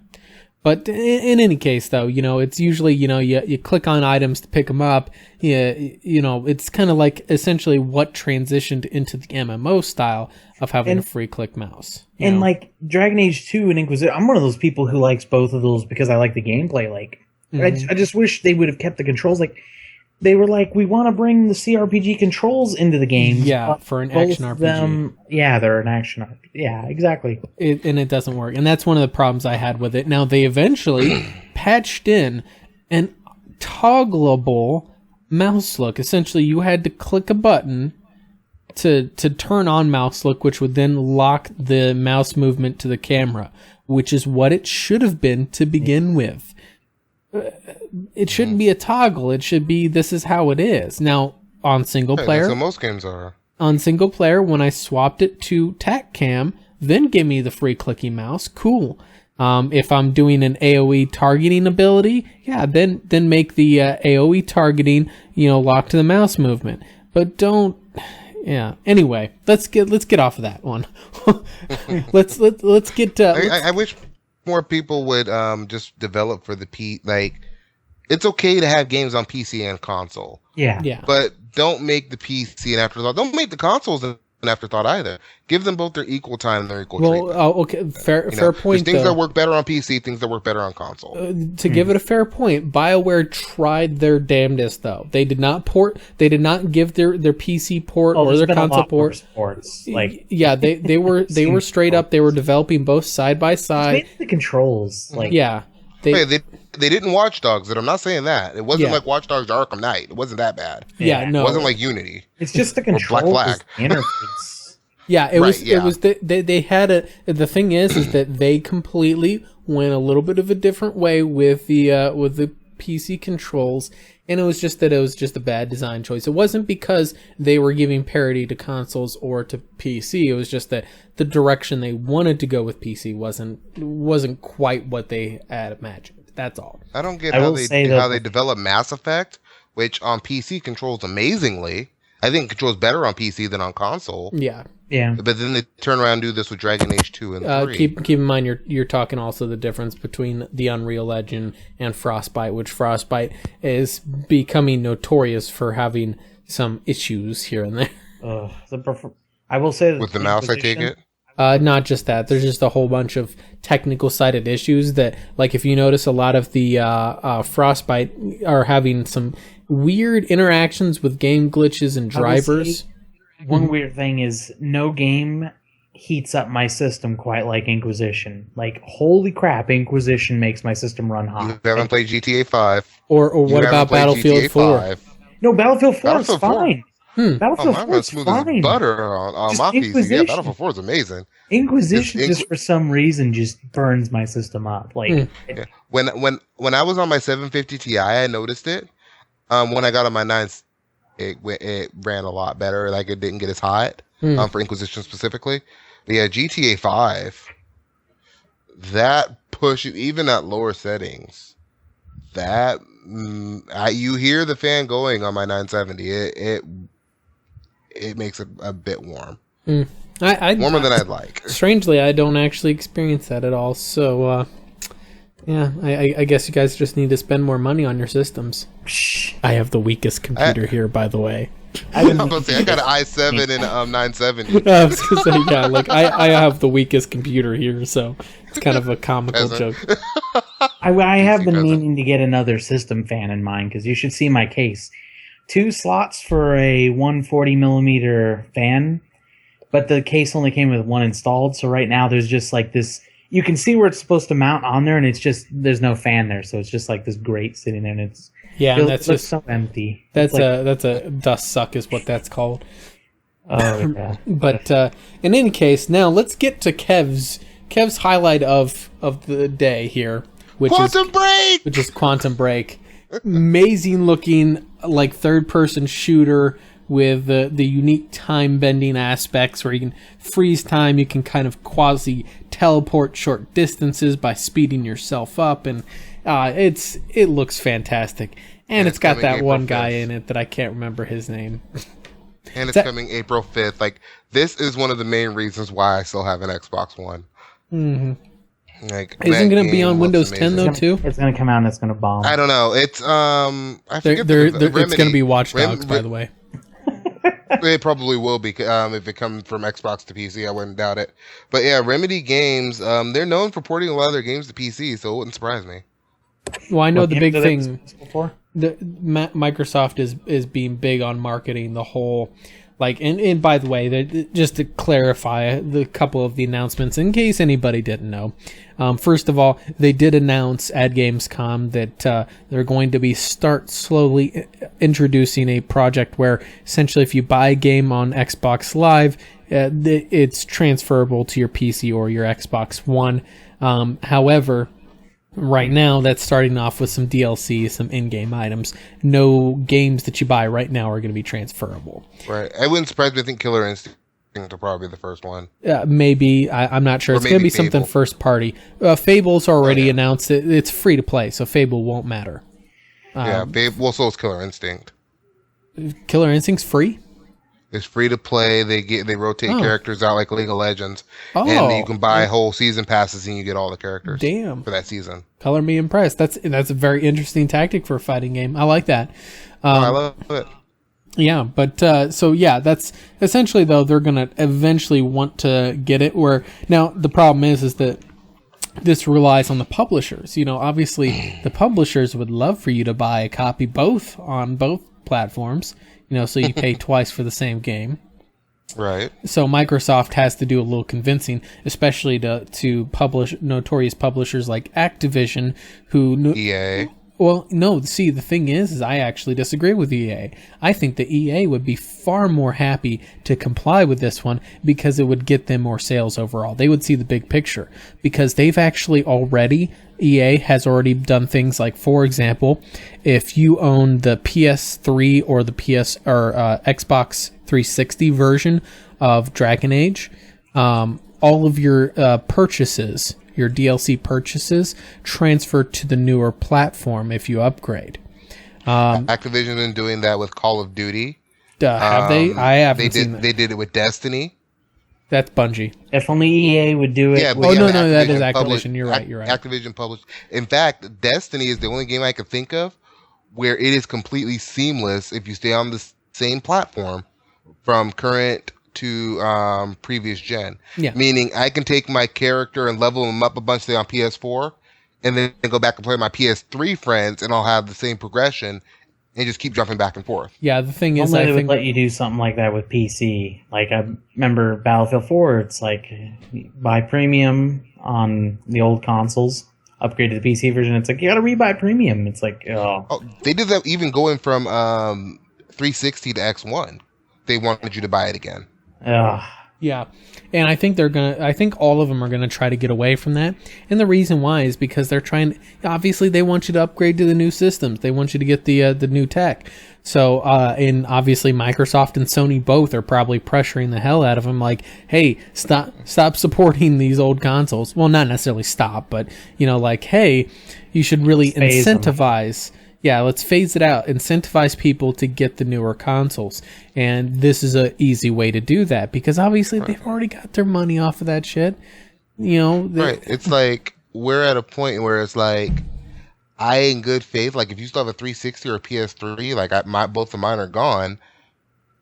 But in any case, though, it's usually, you click on items to pick them up. It's kind of like essentially what transitioned into the MMO style of having a free click mouse. And like Dragon Age 2 and Inquisition, I'm one of those people who likes both of those because I like the gameplay. Like, I just wish they would have kept the controls. Like, they were like, we want to bring the CRPG controls into the game. Yeah, for an action RPG. They're an action RPG. Yeah, exactly. And it doesn't work. And that's one of the problems I had with it. Now, they eventually patched in an toggleable mouse look. Essentially, you had to click a button to turn on mouse look, which would then lock the mouse movement to the camera, which is what it should have been to begin with. It shouldn't be a toggle. It should be, this is how it is. Now, on single player... That's what most games are. On single player, when I swapped it to TacCam, then give me the free clicky mouse. Cool. If I'm doing an AoE targeting ability, then make the AoE targeting, lock to the mouse movement. But don't... Yeah. Anyway, let's get off of that one. let's get... I wish more people would just develop for the it's okay to have games on PC and console. Yeah. But don't make the PC an afterthought. Don't make the consoles an afterthought either. Give them both their equal time and their equal treatment. Okay, fair point. There's things that work better on PC, things that work better on console. To give it a fair point, BioWare tried their damnedest, though. They did not give their PC port or their console port. They were straight up. They were developing both side by side. The controls, They didn't Watch Dogs it. I'm not saying that. It wasn't like Watch Dogs or Arkham Knight. It wasn't that bad. Yeah, no. It wasn't like Unity. It's just the controls. Black Flag. Interface. Yeah, it was. They had the thing is that they completely went a little bit of a different way with the PC controls, and it was just a bad design choice. It wasn't because they were giving parity to consoles or to PC. It was just that the direction they wanted to go with PC wasn't quite what they had imagined. That's all. I don't get how they develop Mass Effect, which on PC controls amazingly. I think it controls better on PC than on console. Yeah. But then they turn around and do this with Dragon Age 2 and 3. Keep in mind you're talking also the difference between the Unreal Engine and Frostbite, which Frostbite is becoming notorious for having some issues here and there. I will say that with the mouse, I take it. Not just that. There's just a whole bunch of technical sided issues that, like, if you notice, a lot of the Frostbite are having some weird interactions with game glitches and drivers. One weird thing is no game heats up my system quite like Inquisition. Like, holy crap, Inquisition makes my system run hot. You haven't played GTA 5. Or what about Battlefield 4? No, Battlefield 4 is fine. Battlefield 4 is smooth fine. As butter on my PC. Yeah, Battlefield 4 is amazing. Inquisition just for some reason just burns my system up. Like when I was on my 750 Ti, I noticed it. When I got on my 9, it ran a lot better. Like, it didn't get as hot for Inquisition specifically. But yeah, GTA 5, that push even at lower settings. That you hear the fan going on my 970. It makes it a bit warm. Warmer than I'd like. Strangely, I don't actually experience that at all. So, I guess you guys just need to spend more money on your systems. I have the weakest computer here, by the way. I got an i7 and 970. I was gonna say, I have the weakest computer here, so it's kind of a comical joke. I have been meaning to get another system fan in mind, because you should see my case. 2 slots for a 140 millimeter fan, but the case only came with 1 installed. So right now there's just like this. You can see where it's supposed to mount on there, and it's just there's no fan there, so it's just like this grate sitting there, and it's and that's just so empty. That's a dust suck is what that's called. Oh yeah. But in any case, now let's get to Kev's highlight of the day here, which is Quantum Break. Amazing looking, like, third-person shooter with the unique time-bending aspects where you can freeze time, you can kind of quasi-teleport short distances by speeding yourself up, and it looks fantastic. And it's got that one guy in it that I can't remember his name. And it's coming April 5th. Like, this is one of the main reasons why I still have an Xbox One. Mm-hmm. Like, isn't going to be on Windows 10 though too? It's going to come out and it's going to bomb. I don't know. It's I forget it's going to be Watch Dogs, by the way. It probably will be if it comes from Xbox to PC. I wouldn't doubt it. But yeah, Remedy Games, they're known for porting a lot of their games to PC, so it wouldn't surprise me. Well, I know the big thing. Microsoft is being big on marketing the whole. Like, and by the way, just to clarify the couple of the announcements, in case anybody didn't know. First of all, they did announce at Gamescom that they're going to be start slowly introducing a project where essentially if you buy a game on Xbox Live, it's transferable to your PC or your Xbox One. However, right now, that's starting off with some DLC, some in-game items. No games that you buy right now are going to be transferable. Right. I wouldn't surprise me. I think Killer Instinct will probably be the first one. Maybe. I'm not sure. It's going to be Fable. Something first party. Fable's already announced it. It's free to play, so Fable won't matter. Well, so is Killer Instinct. Killer Instinct's free? It's free to play. They rotate characters out like League of Legends, and you can buy whole season passes and you get all the characters. Damn. For that season. Color me impressed. That's a very interesting tactic for a fighting game. I like that. I love it. Yeah, but that's essentially though they're gonna eventually want to get it. Where now the problem is that this relies on the publishers. You know, obviously the publishers would love for you to buy a copy on both platforms. You know, so you pay twice for the same game. Right. So Microsoft has to do a little convincing, especially to publish notorious publishers like Activision, who EA. Well, no. See, the thing is I actually disagree with EA. I think the EA would be far more happy to comply with this one because it would get them more sales overall. They would see the big picture because they've actually EA has already done things like, for example, if you own the PS3 or the Xbox 360 version of Dragon Age, all of your purchases, your DLC purchases, transfer to the newer platform if you upgrade. Activision been doing that with Call of Duty. Have they? I haven't seen that. They did it with Destiny. That's Bungie. If only EA would do it. Yeah, no, that is Activision. You're right. Activision published. In fact, Destiny is the only game I could think of where it is completely seamless if you stay on the same platform from current to previous gen. Yeah. Meaning I can take my character and level them up a bunch, say on PS4, and then go back and play my PS3 friends, and I'll have the same progression. And just keep jumping back and forth. Yeah, the thing is, I think would let you do something like that with PC. Like I remember Battlefield 4. It's like buy premium on the old consoles, upgrade to the PC version. It's like you got to rebuy premium. It's like they did that even going from 360 to X1. They wanted you to buy it again. Yeah, and I think I think all of them are gonna try to get away from that. And the reason why is because they're trying. Obviously, they want you to upgrade to the new systems. They want you to get the new tech. So, and obviously, Microsoft and Sony both are probably pressuring the hell out of them. Like, hey, stop supporting these old consoles. Well, not necessarily stop, but like, hey, you should really incentivize. Yeah, let's phase it out. Incentivize people to get the newer consoles. And this is an easy way to do that because obviously they've already got their money off of that shit. Right. It's like we're at a point where it's like in good faith, like if you still have a 360 or a PS3, like both of mine are gone.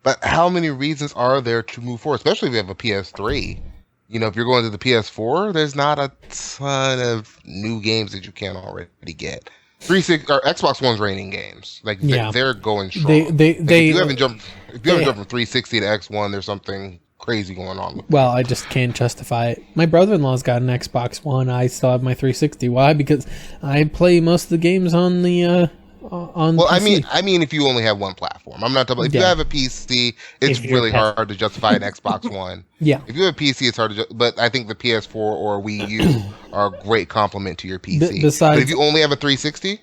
But how many reasons are there to move forward, especially if you have a PS3? If you're going to the PS4, there's not a ton of new games that you can't already get. 360 or Xbox One's raining games, like they're going strong. If you haven't jumped from 360 to X1, there's something crazy going on. Well, I just can't justify it. My brother-in-law's got an Xbox One. I still have my 360. Why? Because I play most of the games on the PC. I mean, if you only have one platform, I'm not talking. If you have a PC, it's really hard to justify an Xbox One. Yeah. If you have a PC, it's hard to. But I think the PS4 or Wii U are a great complement to your PC. But if you only have a 360,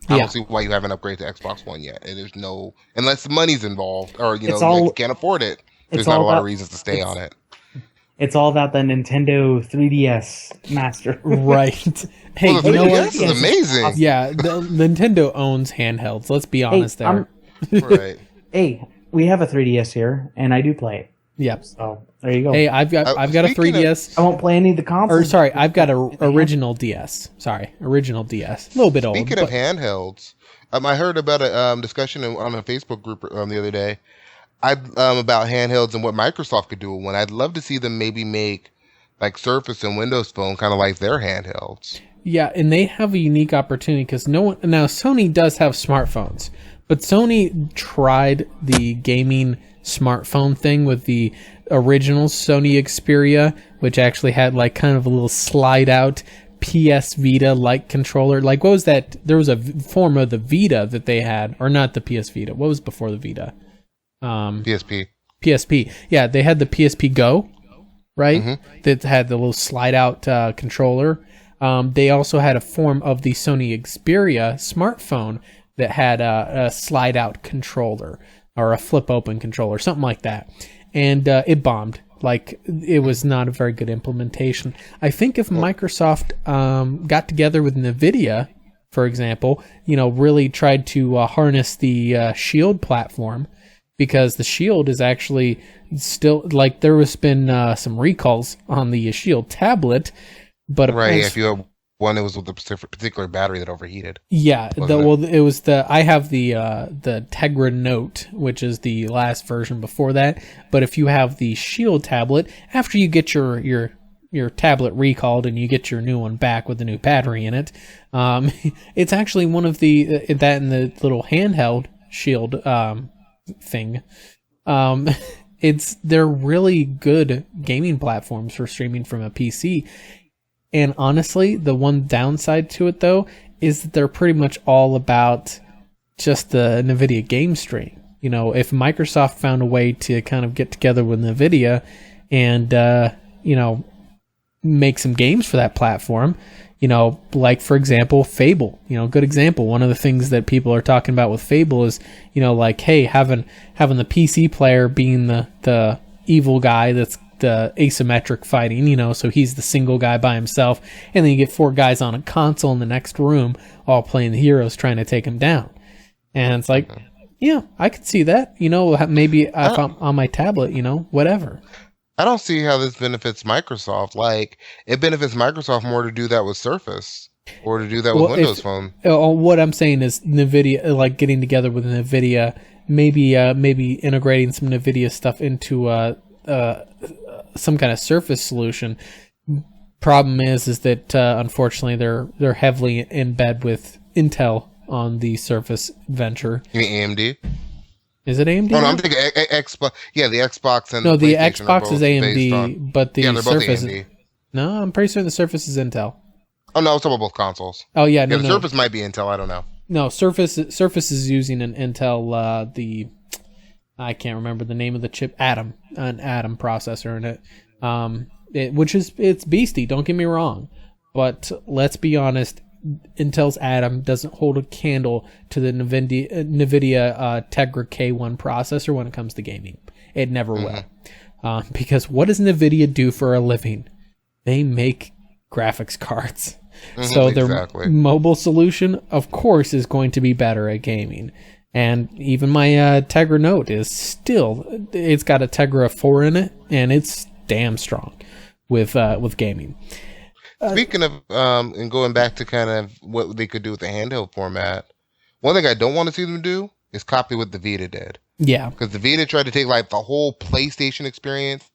I don't see why you haven't upgraded to Xbox One yet. And there's no, unless the money's involved, or you can't afford it. There's not a lot of reasons to stay on it. It's all about the Nintendo 3DS Master. Right. Hey, the 3DS is amazing. Yeah, Nintendo owns handhelds. Let's be honest there. Right. Hey, we have a 3DS here, and I do play it. Yep. So there you go. Hey, I've got a 3DS. I won't play any of the consoles. Or sorry, I've got a original DS. Original DS. A little bit old. Speaking of handhelds, I heard about a discussion on a Facebook group the other day. About handhelds and what Microsoft could do with one. I'd love to see them maybe make like Surface and Windows Phone kind of like their handhelds. Yeah, and they have a unique opportunity because now Sony does have smartphones, but Sony tried the gaming smartphone thing with the original Sony Xperia, which actually had like kind of a little slide out PS Vita like controller. Like, what was that? There was a form of the Vita that they had, or not the PS Vita. What was before the Vita? PSP. Yeah, they had the PSP Go, right? Mm-hmm. That had the little slide out controller. They also had a form of the Sony Xperia smartphone that had a slide out controller or a flip open controller, something like that. And it bombed. Like, it was not a very good implementation. I think if Microsoft got together with NVIDIA, for example, really tried to harness the Shield platform, because the Shield is actually still, like, there has been some recalls on the Shield tablet, but right, if you have one that was with a particular battery that overheated. Yeah, it was I have the Tegra Note, which is the last version before that. But if you have the Shield tablet, after you get your tablet recalled and you get your new one back with the new battery in it, it's actually one of the that and the little handheld Shield thing. They're really good gaming platforms for streaming from a PC. And honestly, the one downside to it though is that they're pretty much all about just the NVIDIA game stream. If Microsoft found a way to kind of get together with NVIDIA and make some games for that platform, like, for example, Fable, good example. One of the things that people are talking about with Fable is, like, hey, having the PC player being the evil guy that's the asymmetric fighting, so he's the single guy by himself, and then you get 4 guys on a console in the next room all playing the heroes trying to take him down. And it's like, yeah, I could see that, maybe if I'm on my tablet, whatever. I don't see how this benefits Microsoft. Like, it benefits Microsoft more to do that with Surface or to do that with Windows Phone. What I'm saying is NVIDIA, like getting together with NVIDIA, maybe integrating some NVIDIA stuff into some kind of Surface solution. Problem is that unfortunately they're heavily in bed with Intel on the Surface venture. You mean AMD? Is it AMD? Oh, no, I'm thinking Xbox. Yeah, the Xbox and the Xbox is AMD, but the Surface. No, I'm pretty certain the Surface is Intel. Oh no, it's about both consoles. Oh yeah, the Surface might be Intel. I don't know. No, Surface is using an Intel. I can't remember the name of the chip. an Atom processor in it. Which is, it's beastie. Don't get me wrong, but let's be honest. Intel's Atom doesn't hold a candle to the NVIDIA Tegra K1 processor when it comes to gaming. It never will. Because what does NVIDIA do for a living? They make graphics cards. So their mobile solution, of course, is going to be better at gaming. And even my Tegra Note is still, it's got a Tegra 4 in it, and it's damn strong with gaming. Speaking of, and going back to kind of what they could do with the handheld format, one thing I don't want to see them do is copy what the Vita did. Yeah. Because the Vita tried to take like the whole PlayStation experience,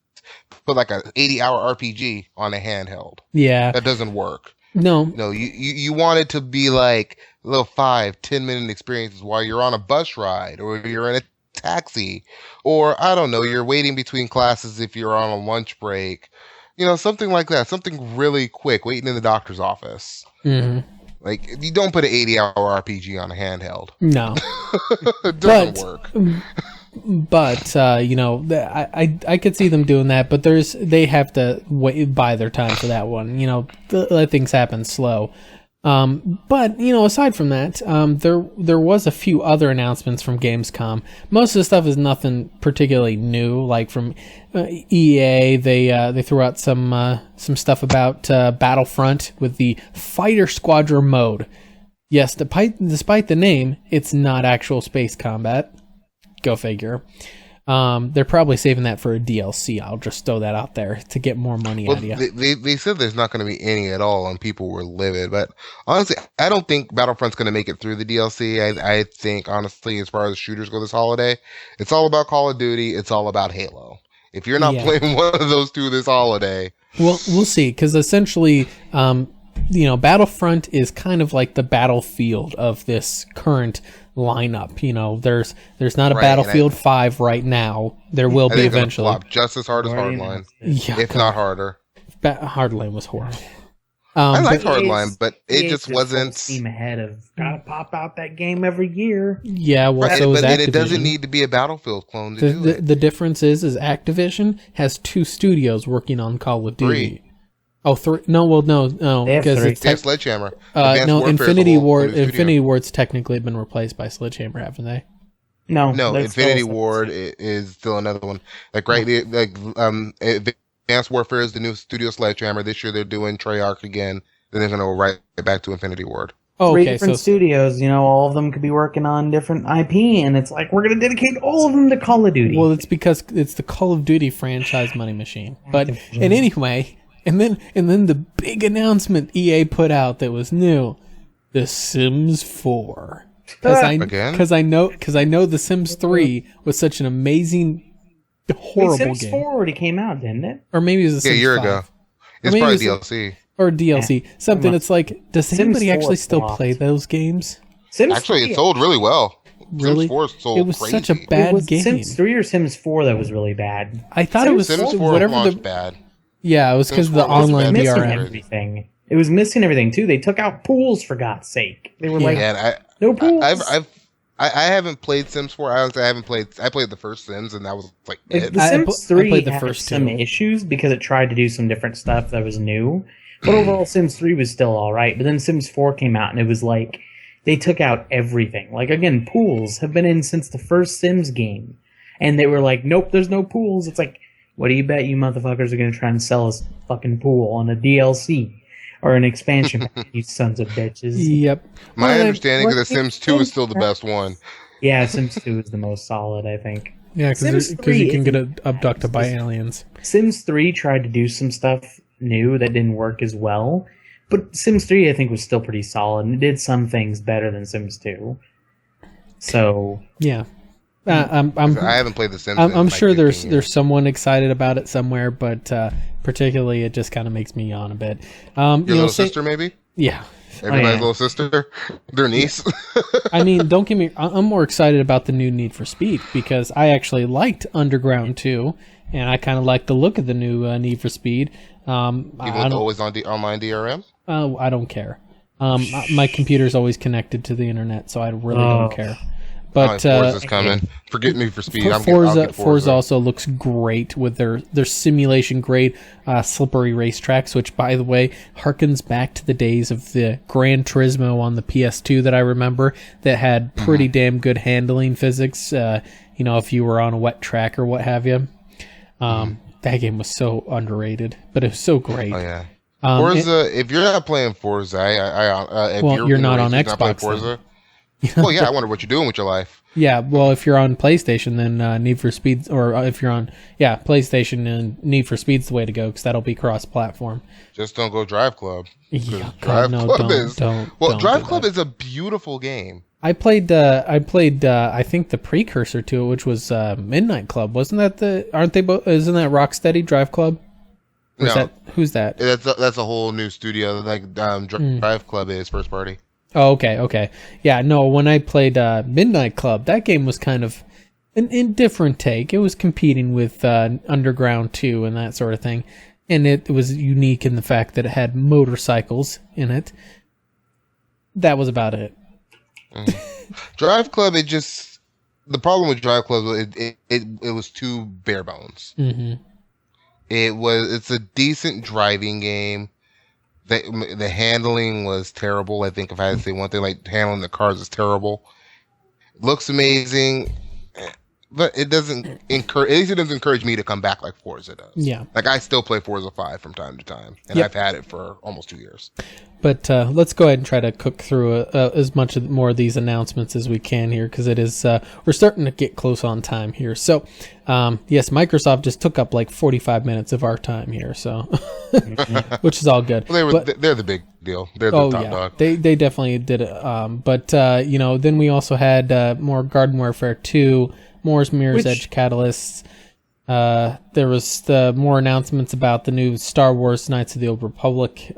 put like an 80-hour RPG on a handheld. Yeah. That doesn't work. No. No, you want it to be like little 5-10 minute experiences while you're on a bus ride or you're in a taxi or, I don't know, you're waiting between classes if you're on a lunch break. Something like that. Something really quick, waiting in the doctor's office. Mm-hmm. Like, you don't put an 80-hour RPG on a handheld. No. It doesn't work. But, I could see them doing that, but they have to buy their time for that one. Let things happen slow. But, aside from that, there was a few other announcements from Gamescom. Most of the stuff is nothing particularly new. Like from EA, they threw out some stuff about Battlefront with the Fighter Squadron mode. Yes, despite the name, it's not actual space combat. Go figure. They're probably saving that for a DLC. I'll just throw that out there to get more money out of you. They said there's not going to be any at all, and people were livid. But honestly, I don't think Battlefront's going to make it through the DLC. I think, honestly, as far as shooters go this holiday, it's all about Call of Duty. It's all about Halo. If you're not playing one of those two this holiday... Well, we'll see, because essentially... Battlefront is kind of like the Battlefield of this current lineup. There's not a Battlefield 5 right now. There will be eventually. Flop just as hard as Hardline, if not harder. Hardline was horrible. I liked Hardline, but it just wasn't. Steam ahead of gotta pop out that game every year. Yeah, well, so is Activision. It doesn't need to be a Battlefield clone to do it. The difference is Activision has 2 studios working on Call of Duty. 3. Oh, 3? No, because it's Sledgehammer. Infinity Ward's technically been replaced by Sledgehammer, haven't they? No, Infinity Ward is still another one. Advanced Warfare is the new studio Sledgehammer. This year they're doing Treyarch again. Then they're going to go right back to Infinity Ward. Oh, 3 different studios, all of them could be working on different IP, and it's like, we're going to dedicate all of them to Call of Duty. Well, it's because it's the Call of Duty franchise money machine. But anyway... And then the big announcement EA put out that was new, The Sims 4. Because I know The Sims 3 was such an amazing, horrible game. Sims 4 already came out, didn't it? Or maybe it was a Sims a year 5. ago. It's probably DLC. Or DLC. Something that's like, does Sims anybody actually still play those games? Actually, it sold really well. Really? Sims 4 sold it was crazy. such a bad game. Sims 3 or Sims 4 that was really bad? I thought it was Sims 4 whatever bad. Yeah, it was because of the online DRM. Everything. It was missing everything too. They took out pools for God's sake. They were no pools. I haven't played Sims 4. I played the first Sims, and that was like it. The Sims 3 had some issues because it tried to do some different stuff that was new. But overall, Sims 3 was still all right. But then Sims 4 came out, and it was like they took out everything. Like again, pools have been in since the first Sims game, and they were like, nope, there's no pools. It's like, what do you bet you motherfuckers are going to try and sell us fucking pool on a DLC or an expansion? You sons of bitches. Yep. My understanding is that Sims 2 is still the best one. Yeah, Sims 2 is the most solid, I think. Yeah, because you can get abducted by aliens. Sims 3 tried to do some stuff new that didn't work as well, but Sims 3 I think was still pretty solid, and it did some things better than Sims 2. So... Yeah. I haven't played The Sims. I'm sure there's someone excited about it somewhere, but particularly it just kind of makes me yawn a bit. Your little sister, maybe? Yeah. Everybody's little sister, their niece. I mean, don't get me. I'm more excited about the new Need for Speed because I actually liked Underground 2, and I kind of like the look of the new Need for Speed. Even though always on online DRM. I don't care. My computer's always connected to the internet, so I really don't care. But Forza's coming. Forget Need for Speed. Forza also looks great with their simulation grade slippery racetracks, which, by the way, harkens back to the days of the Gran Turismo on the PS2 that I remember that had pretty damn good handling physics. If you were on a wet track or what have you. That game was so underrated, but it was so great. Oh yeah. Forza. If you're not playing Forza, you're not on Xbox. Forza. Well, yeah, I wonder what you're doing with your life. Yeah, well, if you're on PlayStation, then Need for Speed, or if you're on, PlayStation, and Need for Speed's the way to go, because that'll be cross-platform. Just don't go Drive Club. Yeah, Drive Club Drive Club is a beautiful game. I played, I think the precursor to it, which was Midnight Club. Wasn't that isn't that Rocksteady Drive Club? No. Who's that? That's a whole new studio. Like Drive Club is first party. Oh, okay. Yeah, no, when I played Midnight Club, that game was kind of an indifferent take. It was competing with Underground 2 and that sort of thing. And it was unique in the fact that it had motorcycles in it. That was about it. Drive Club, the problem with Drive Club, it was too bare bones. Mm-hmm. It's a decent driving game. The handling was terrible. I think if I had to say one thing, like handling the cars is terrible. It looks amazing, But it doesn't encourage. At least it doesn't encourage me to come back like Forza does. Yeah. Like I still play Forza 5 from time to time, and I've had it for almost 2 years. But let's go ahead and try to cook through as much more of these announcements as we can here, because it is we're starting to get close on time here. So yes, Microsoft just took up like 45 minutes of our time here, so which is all good. Well, they're the big deal. They're the top dog. They definitely did it. But then we also had more Garden Warfare 2. Mirror's Edge Catalysts. There was more announcements about the new Star Wars Knights of the Old Republic,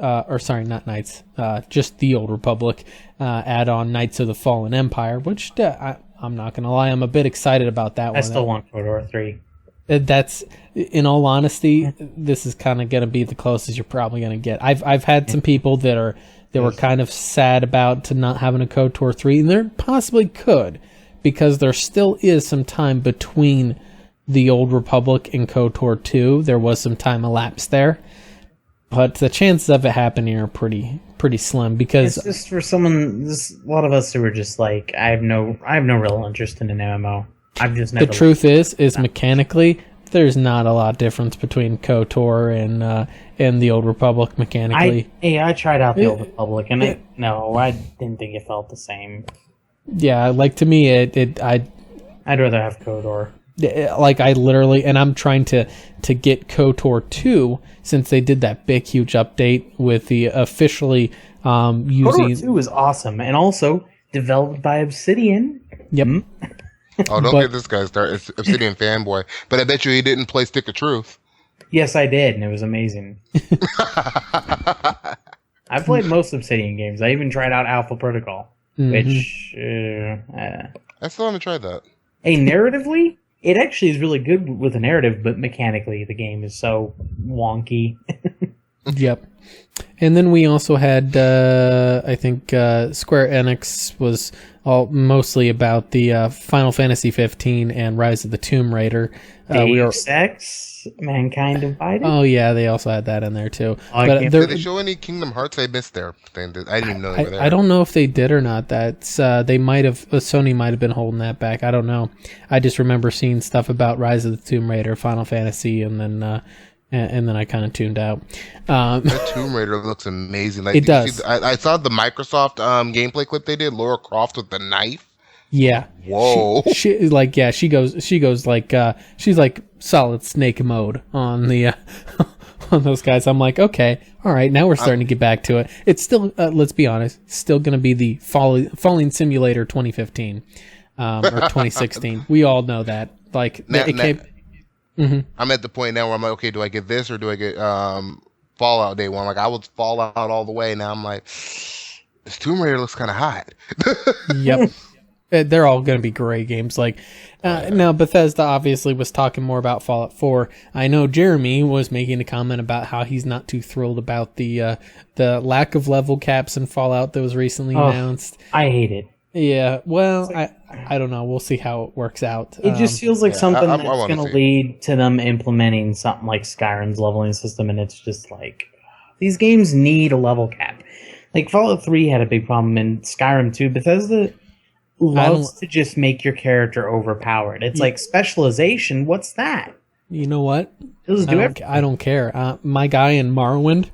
just the Old Republic add-on Knights of the Fallen Empire, which I'm not going to lie, I'm a bit excited about that one. I still want KOTOR 3. That's, in all honesty, this is kind of going to be the closest you're probably going to get. I've had some people that were kind of sad about to not having a KOTOR 3, and there possibly could, because there still is some time between the Old Republic and KOTOR 2. There was some time elapsed there, but the chances of it happening are pretty slim, because it's just for someone. A lot of us who are just like, I have no real interest in an MMO. I've just never. The truth is mechanically, there's not a lot of difference between KOTOR and the Old Republic mechanically. I tried out the Old Republic, and I didn't think it felt the same. Yeah, like to me, I'd rather have KOTOR. Like I literally, and I'm trying to get KOTOR 2 since they did that big huge update with the officially using. KOTOR 2 is awesome, and also developed by Obsidian. Yep. Oh, don't get this guy started. It's Obsidian fanboy, but I bet you he didn't play Stick of Truth. Yes, I did, and it was amazing. I played most Obsidian games. I even tried out Alpha Protocol. Which I still haven't tried that. Narratively, it actually is really good with a narrative, but mechanically, the game is so wonky. Yep. And then we also had, I think, Square Enix was mostly about the Final Fantasy 15 and Rise of the Tomb Raider. Deus Ex, Mankind Divided. Oh yeah, they also had that in there too. Did they show any Kingdom Hearts? I missed their thing. I didn't even know they were there. I don't know if they did or not. That's they might have. Sony might have been holding that back. I don't know. I just remember seeing stuff about Rise of the Tomb Raider, Final Fantasy, and then I kind of tuned out. That Tomb Raider looks amazing. Like, it does. I saw the Microsoft gameplay clip they did. Laura Croft with the knife. Yeah. Whoa. She goes like she's like solid Snake mode on the on those guys. I'm like, okay, all right, now we're starting to get back to it. It's still let's be honest, still going to be the Falling Simulator 2015 or 2016. We all know that. Like I'm at the point now where I'm like, okay, do I get this or do I get Fallout Day One? Like I was Fallout all the way. Now I'm like, this Tomb Raider looks kind of hot. Yep. They're all going to be great games. Like now, Bethesda obviously was talking more about Fallout 4. I know Jeremy was making a comment about how he's not too thrilled about the lack of level caps in Fallout that was recently announced. I hate it. Yeah, well, I don't know. We'll see how it works out. It just feels like something that's going to lead to them implementing something like Skyrim's leveling system, and it's just like, these games need a level cap. Like, Fallout 3 had a big problem, and Skyrim 2. Bethesda loves to just make your character overpowered. It's like specialization. What's that? You know what? I don't care. My guy in Morrowind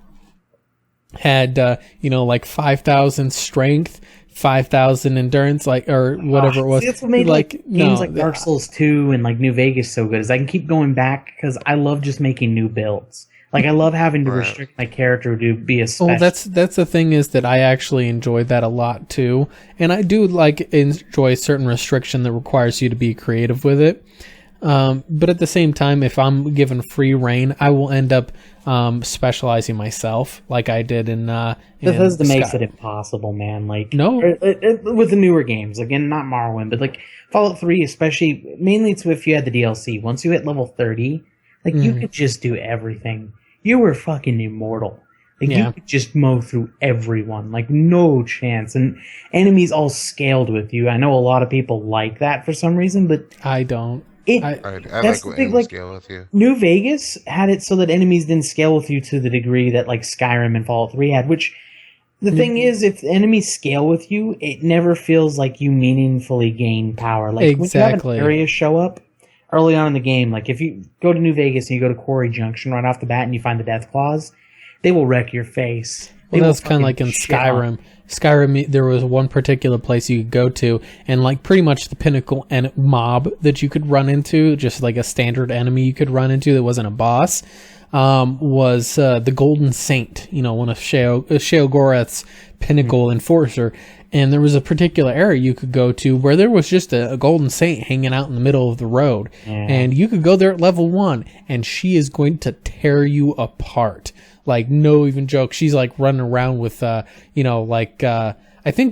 had, like 5,000 strength, 5,000 endurance, or whatever it was. That's what made games like Dark Souls 2 and like New Vegas so good, is I can keep going back because I love just making new builds. Like, I love having to restrict my character to be a special. Well, that's the thing, is that I actually enjoyed that a lot too, and I do enjoy a certain restriction that requires you to be creative with it. But at the same time, if I'm given free reign, I will end up specializing myself, like I did in Bethesda makes it impossible, man. Like, no, with the newer games, again, not Morrowind, but like Fallout 3, especially, mainly it's if you had the DLC. Once you hit level 30, like you could just do everything. You were fucking immortal. Like, you could just mow through everyone. Like, no chance. And enemies all scaled with you. I know a lot of people like that for some reason, but I don't. I like when enemies scale with you. New Vegas had it so that enemies didn't scale with you to the degree that, like, Skyrim and Fallout 3 had, which... The thing is, if enemies scale with you, it never feels like you meaningfully gain power. Like, when you have an area show up early on in the game, like if you go to New Vegas and you go to Quarry Junction right off the bat and you find the Death Claws, they will wreck your face. Well, that's kind of like in Skyrim. Skyrim, there was one particular place you could go to, and like pretty much the pinnacle and mob that you could run into, just like a standard enemy you could run into that wasn't a boss, was the Golden Saint. You know, one of Sheogorath's pinnacle enforcer. And there was a particular area you could go to where there was just a Golden Saint hanging out in the middle of the road. Yeah. And you could go there at level 1, and she is going to tear you apart. Like, no even joke. She's like running around with, I think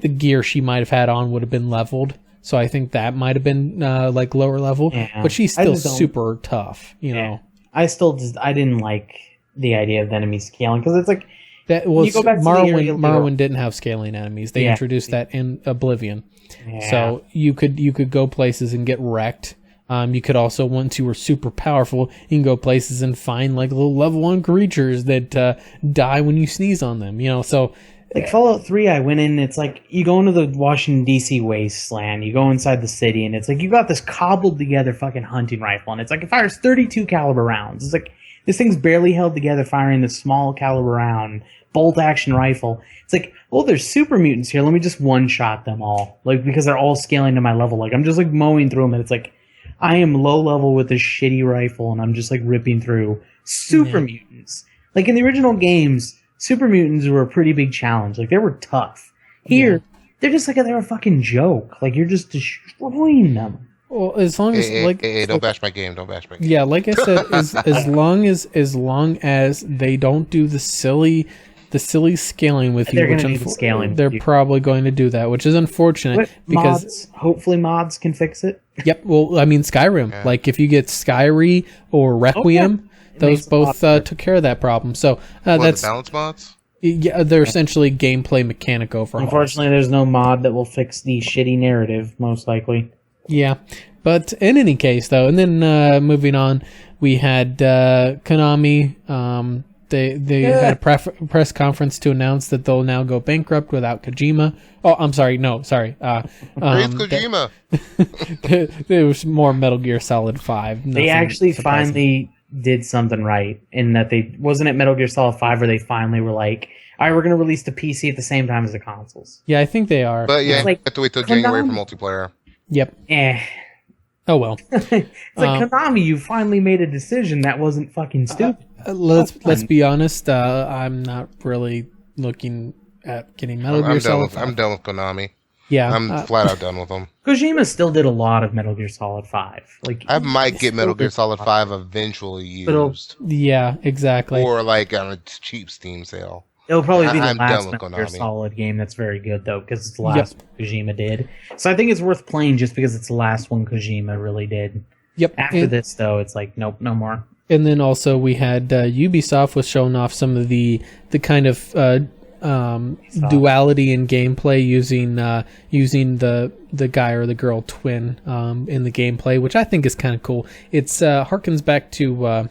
the gear she might have had on would have been leveled. So I think that might have been like lower level. Yeah. But she's still super tough, you know. I didn't like the idea of enemies scaling because it's like, that was Morrowind didn't have scaling enemies. They introduced that in Oblivion. Yeah. So you could go places and get wrecked. You could also, once you were super powerful, you can go places and find like little level 1 creatures that die when you sneeze on them. You know, so like Fallout 3, I went in. It's like you go into the Washington D.C. wasteland. You go inside the city, and it's like you got this cobbled together fucking hunting rifle, and it's like it fires 32 caliber rounds. It's like this thing's barely held together, firing this small caliber round. Bolt action rifle. It's like, oh, there's super mutants here. Let me just one shot them all. Like, because they're all scaling to my level. Like, I'm just like mowing through them, and it's like, I am low level with this shitty rifle, and I'm just like ripping through super mutants. Like in the original games, super mutants were a pretty big challenge. Like they were tough. Here, they're just like they're a fucking joke. Like you're just destroying them. Well, as long as don't bash my game. Don't bash my game. Yeah, like I said, as long as they don't do the silly scaling with you, they're probably going to do that, which is unfortunate because hopefully mods can fix it. Yep. Well, I mean Skyrim, like if you get Skyri or Requiem, those both took care of that problem. So that's the balance mods. Yeah, they're essentially gameplay mechanic overhauls. Unfortunately, there's no mod that will fix the shitty narrative, most likely. Yeah, but in any case, though, and then moving on, we had Konami. They had a press conference to announce that they'll now go bankrupt without Kojima. Oh, I'm sorry. No, sorry. Praise Kojima. There was more Metal Gear Solid 5. They actually finally did something right in that wasn't it Metal Gear Solid 5 where they finally were like, all right, we're going to release the PC at the same time as the consoles. Yeah, I think they are. But yeah, you have to wait till January for multiplayer. Yep. Oh well. It's like Konami, you finally made a decision that wasn't fucking stupid. Let's be honest. I'm not really looking at getting Metal Gear Solid 5. I'm done with Konami. Yeah, I'm flat out done with them. Kojima still did a lot of Metal Gear Solid 5. Like I might get Metal Gear Solid 5 eventually used. Yeah, exactly. Or like on a cheap Steam sale. It'll probably be the last Metal Gear Solid game that's very good, though, because it's the last one Kojima did. So I think it's worth playing just because it's the last one Kojima really did. Yep. After this, though, it's like, nope, no more. And then also we had Ubisoft was showing off some of the kind of duality in gameplay using the guy or the girl twin in the gameplay, which I think is kind of cool. It's harkens back to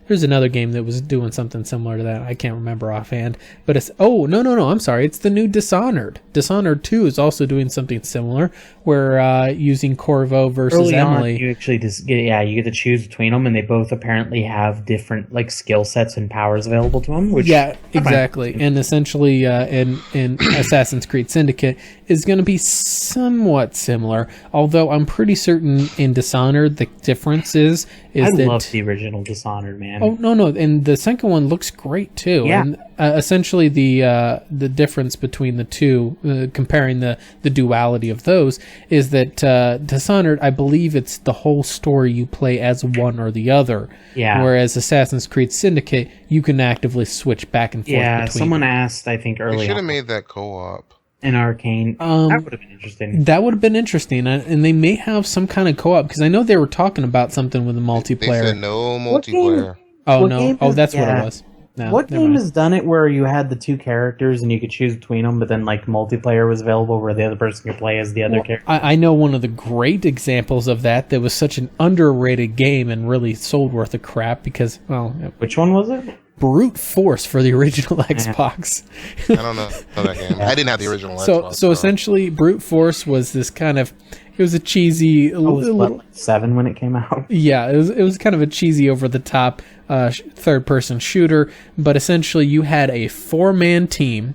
there's another game that was doing something similar to that. I can't remember offhand, but it's no, I'm sorry, it's the new Dishonored. Dishonored 2 is also doing something similar, where using Corvo versus early Emily. On, you actually you get to choose between them, and they both apparently have different like skill sets and powers available to them. Which exactly. And essentially, in Assassin's Creed Syndicate is going to be somewhat similar. Although I'm pretty certain in Dishonored the difference is I love the original Dishonored, man. Oh no, and the second one looks great too. Yeah. And essentially the difference between the two, comparing the duality of those, is that Dishonored, I believe it's the whole story you play as one or the other. Yeah. Whereas Assassin's Creed Syndicate, you can actively switch back and forth. Yeah. Between someone asked, I think earlier. They should have made that co-op. In Arcane. That would have been interesting. That would have been interesting, and they may have some kind of co-op, because I know they were talking about something with the multiplayer. They said no multiplayer. That's what it was. No, what game has done it where you had the two characters and you could choose between them, but then like multiplayer was available where the other person could play as the other character? I know one of the great examples of that was such an underrated game and really sold worth of crap because, which one was it? Brute Force for the original Xbox. I don't know that game. I didn't have the original Xbox. So essentially, Brute Force was this kind of, was a cheesy. I was like 7 when it came out. Yeah, it was kind of a cheesy, over the top third person shooter. But essentially, you had a 4-man team,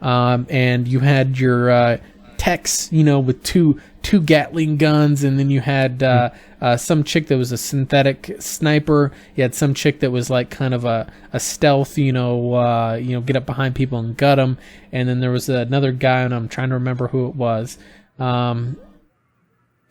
and you had your techs, with two Gatling guns, and then you had some chick that was a synthetic sniper. You had some chick that was like kind of a stealth, get up behind people and gut them. And then there was another guy, and I'm trying to remember who it was.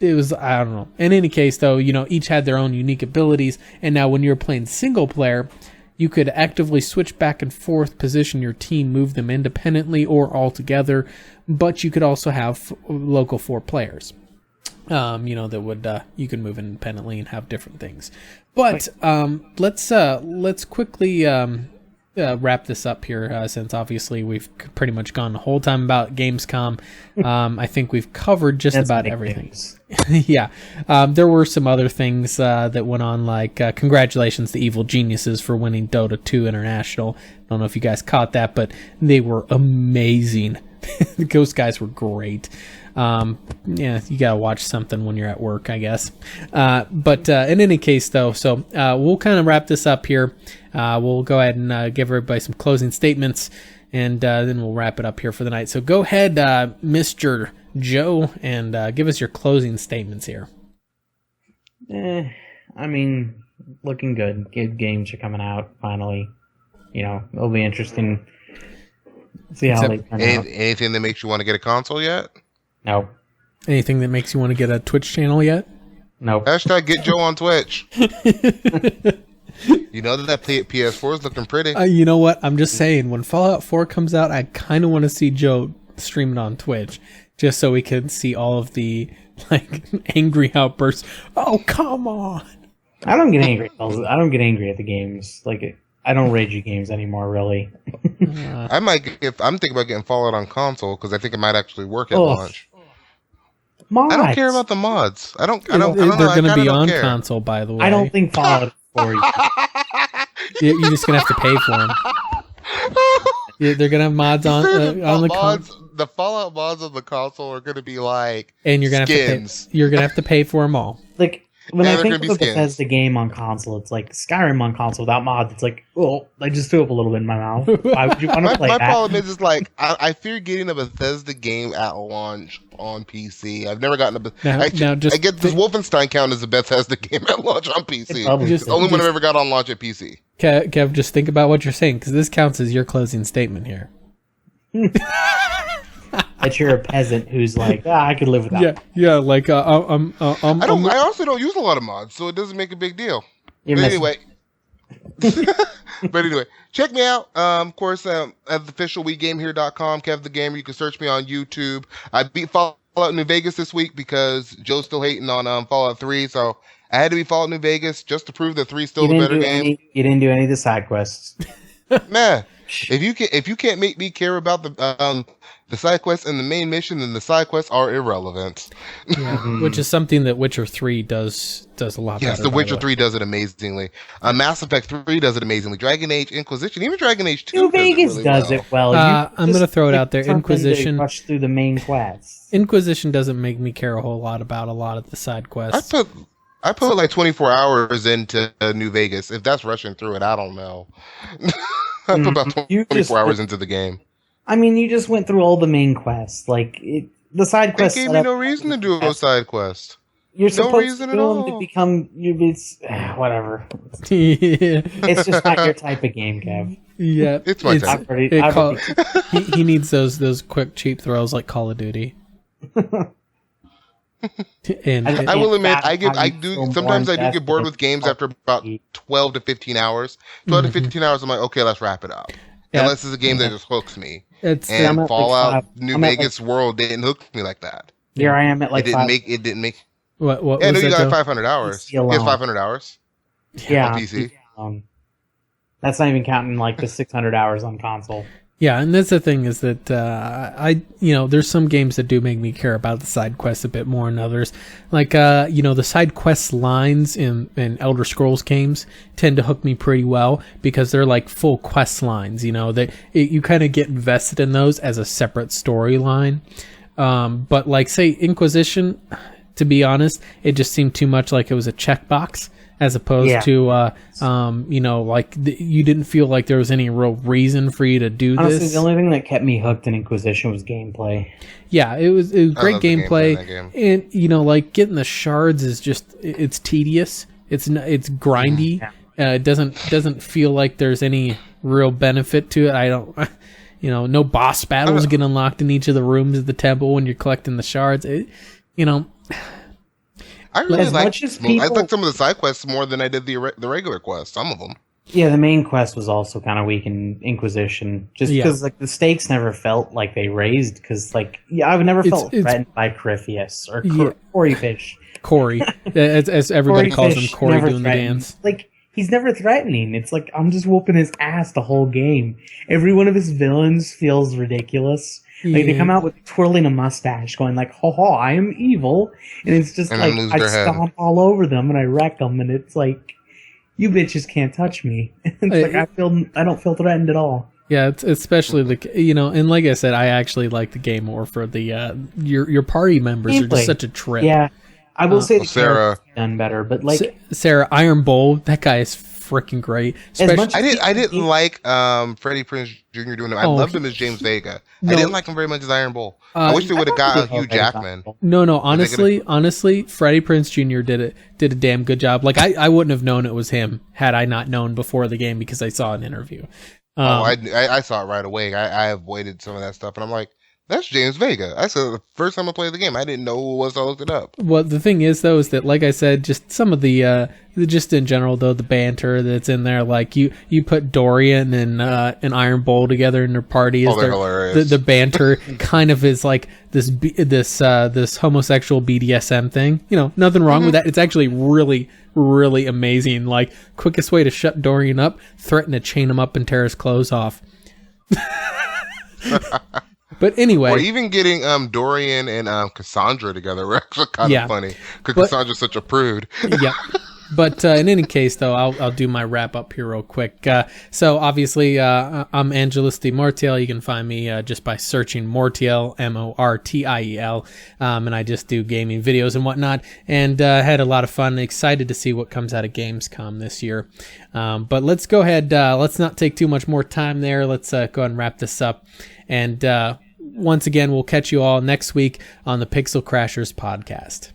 It was, I don't know. In any case, though, each had their own unique abilities. And now when you're playing single player, you could actively switch back and forth, position your team, move them independently or all together. But you could also have local 4 players, that would, you could move independently and have different things. But let's quickly wrap this up here, since obviously we've pretty much gone the whole time about Gamescom. I think we've covered just about everything. Yeah. There were some other things that went on, like congratulations to Evil Geniuses for winning Dota 2 International. I don't know if you guys caught that, but they were amazing. Those guys were great. Yeah, you gotta watch something when you're at work, I guess. But in any case, though, so we'll kind of wrap this up here. We'll go ahead and give everybody some closing statements, and then we'll wrap it up here for the night. So go ahead, Mr. Joe, and give us your closing statements here. I mean, looking good. Good games are coming out, finally. It'll be interesting. See how they turn out. Anything that makes you want to get a console yet? No. Anything that makes you want to get a Twitch channel yet? No. Hashtag get Joe on Twitch. You know that PS4 is looking pretty. You know what? I'm just saying, when Fallout 4 comes out, I kind of want to see Joe stream it on Twitch, just so we can see all of the angry outbursts. Oh, come on! I don't get angry. I don't get angry at the games. I don't rage at games anymore, really. I'm thinking about getting Fallout on console because I think it might actually work at launch. Mods. I don't care about the mods. I don't. They're going to be on console, by the way. I don't think Fallout is for you. You're just going to have to pay for them. Yeah, they're going to have mods on the console. The Fallout mods on the console are going to be like and you're going to have to pay for them all. When I think of a Bethesda game on console, it's like Skyrim on console without mods. It's like, I just threw up a little bit in my mouth. Why would you want to play that? My problem is I fear getting a Bethesda game at launch on PC. I've never gotten I get this Wolfenstein count as a Bethesda game at launch on PC. It's the only one I've ever got on launch at PC. Kev, just think about what you're saying, because this counts as your closing statement here. That you're a peasant who's like, I could live without. Yeah. I also don't use a lot of mods, so it doesn't make a big deal. But anyway, check me out. Of course, at officialwegamehere.com, Kev the Gamer. You can search me on YouTube. I beat Fallout New Vegas this week because Joe's still hating on Fallout 3, so I had to beat Fallout New Vegas just to prove that 3 is still the better game. You didn't do any of the side quests. Man, if you can't make me care about the side quests and the main mission, then the side quests are irrelevant. Yeah, which is something that Witcher 3 does a lot better. Yes, The Witcher 3 does it amazingly. Mass Effect 3 does it amazingly. Dragon Age Inquisition, even Dragon Age 2 New Vegas does it well. I'm going to throw it out there. Inquisition. Rush through the main quests. Inquisition doesn't make me care a whole lot about a lot of the side quests. I put like 24 hours into New Vegas. If that's rushing through it, I don't know. I put about 24 hours into the game. I mean, you just went through all the main quests. The side quests. It gave me no reason to do a side quest. You're supposed to do them to become. Whatever. It's just not your type of game, Kev. Yeah, it's my type. He needs those quick, cheap throws like Call of Duty. I will admit, sometimes I do get bored with games after about 12 to 15 hours. 12 to 15 hours, I'm like, okay, let's wrap it up. Yep. Unless it's a game that just hooks me. And Fallout New Vegas World didn't hook me like that. Here I am at It didn't make. What yeah, no, you got 500 hours. You have 500 hours. Yeah. On PC. That's not even counting the 600 hours on console. Yeah, and that's the thing is that there's some games that do make me care about the side quests a bit more than others. The side quest lines in Elder Scrolls games tend to hook me pretty well because they're like full quest lines. You kind of get invested in those as a separate storyline. But say Inquisition, to be honest. It just seemed too much like it was a checkbox as opposed to, you didn't feel like there was any real reason for you to do Honestly, this. the only thing that kept me hooked in Inquisition was gameplay. Yeah, it was great gameplay, and getting the shards is just it's tedious. It's grindy. It doesn't feel like there's any real benefit to it. I don't, no boss battles get unlocked in each of the rooms of the temple when you're collecting the shards. I really like some of the side quests more than I did the regular quests. Some of them. Yeah, the main quest was also kind of weak in Inquisition, just because the stakes never felt like they raised. Because I've never felt threatened by Corypheus or Cory Fish. Corey, as everybody calls him, Corey doing the dance. He's never threatening. It's like I'm just whooping his ass the whole game. Every one of his villains feels ridiculous. They come out with twirling a mustache, going like, "Ho ho, I am evil," and it's just I stomp all over them and I wreck them, and it's like, you bitches can't touch me. It's I don't feel threatened at all. Yeah, it's especially and like I said, I actually like the game more for the your party members are just such a trip. Yeah, I will say Sarah done better, but Sarah Iron Bowl, that guy is freaking great. I didn't like Freddie Prinze Jr. doing him. I loved him as James Vega. I didn't like him very much as Iron Bull. I wish they would have got Hugh Jackman. No, honestly, Freddie Prinze Jr. did a damn good job. I wouldn't have known it was him had I not known before the game because I saw an interview. I saw it right away. I avoided some of that stuff, and I'm like, that's James Vega. That's the first time I played the game. I didn't know who it was. I looked it up. Well, the thing is, though, is that, like I said, just some of the just in general, though, the banter that's in there, like you put Dorian and Iron Bull together in their party. They're hilarious. The banter kind of is like this homosexual BDSM thing. Nothing wrong with that. It's actually really, really amazing. Like, quickest way to shut Dorian up, threaten to chain him up and tear his clothes off. But anyway, or even getting Dorian and Cassandra together were actually kind of funny because Cassandra's such a prude. Yeah. But in any case, though, I'll do my wrap up here real quick. So obviously, I'm Angelus de Mortiel. You can find me just by searching Mortiel, Mortiel, and I just do gaming videos and whatnot. And had a lot of fun. Excited to see what comes out of Gamescom this year. But let's go ahead. Let's not take too much more time there. Let's go ahead and wrap this up. And once again, we'll catch you all next week on the Pixel Crashers podcast.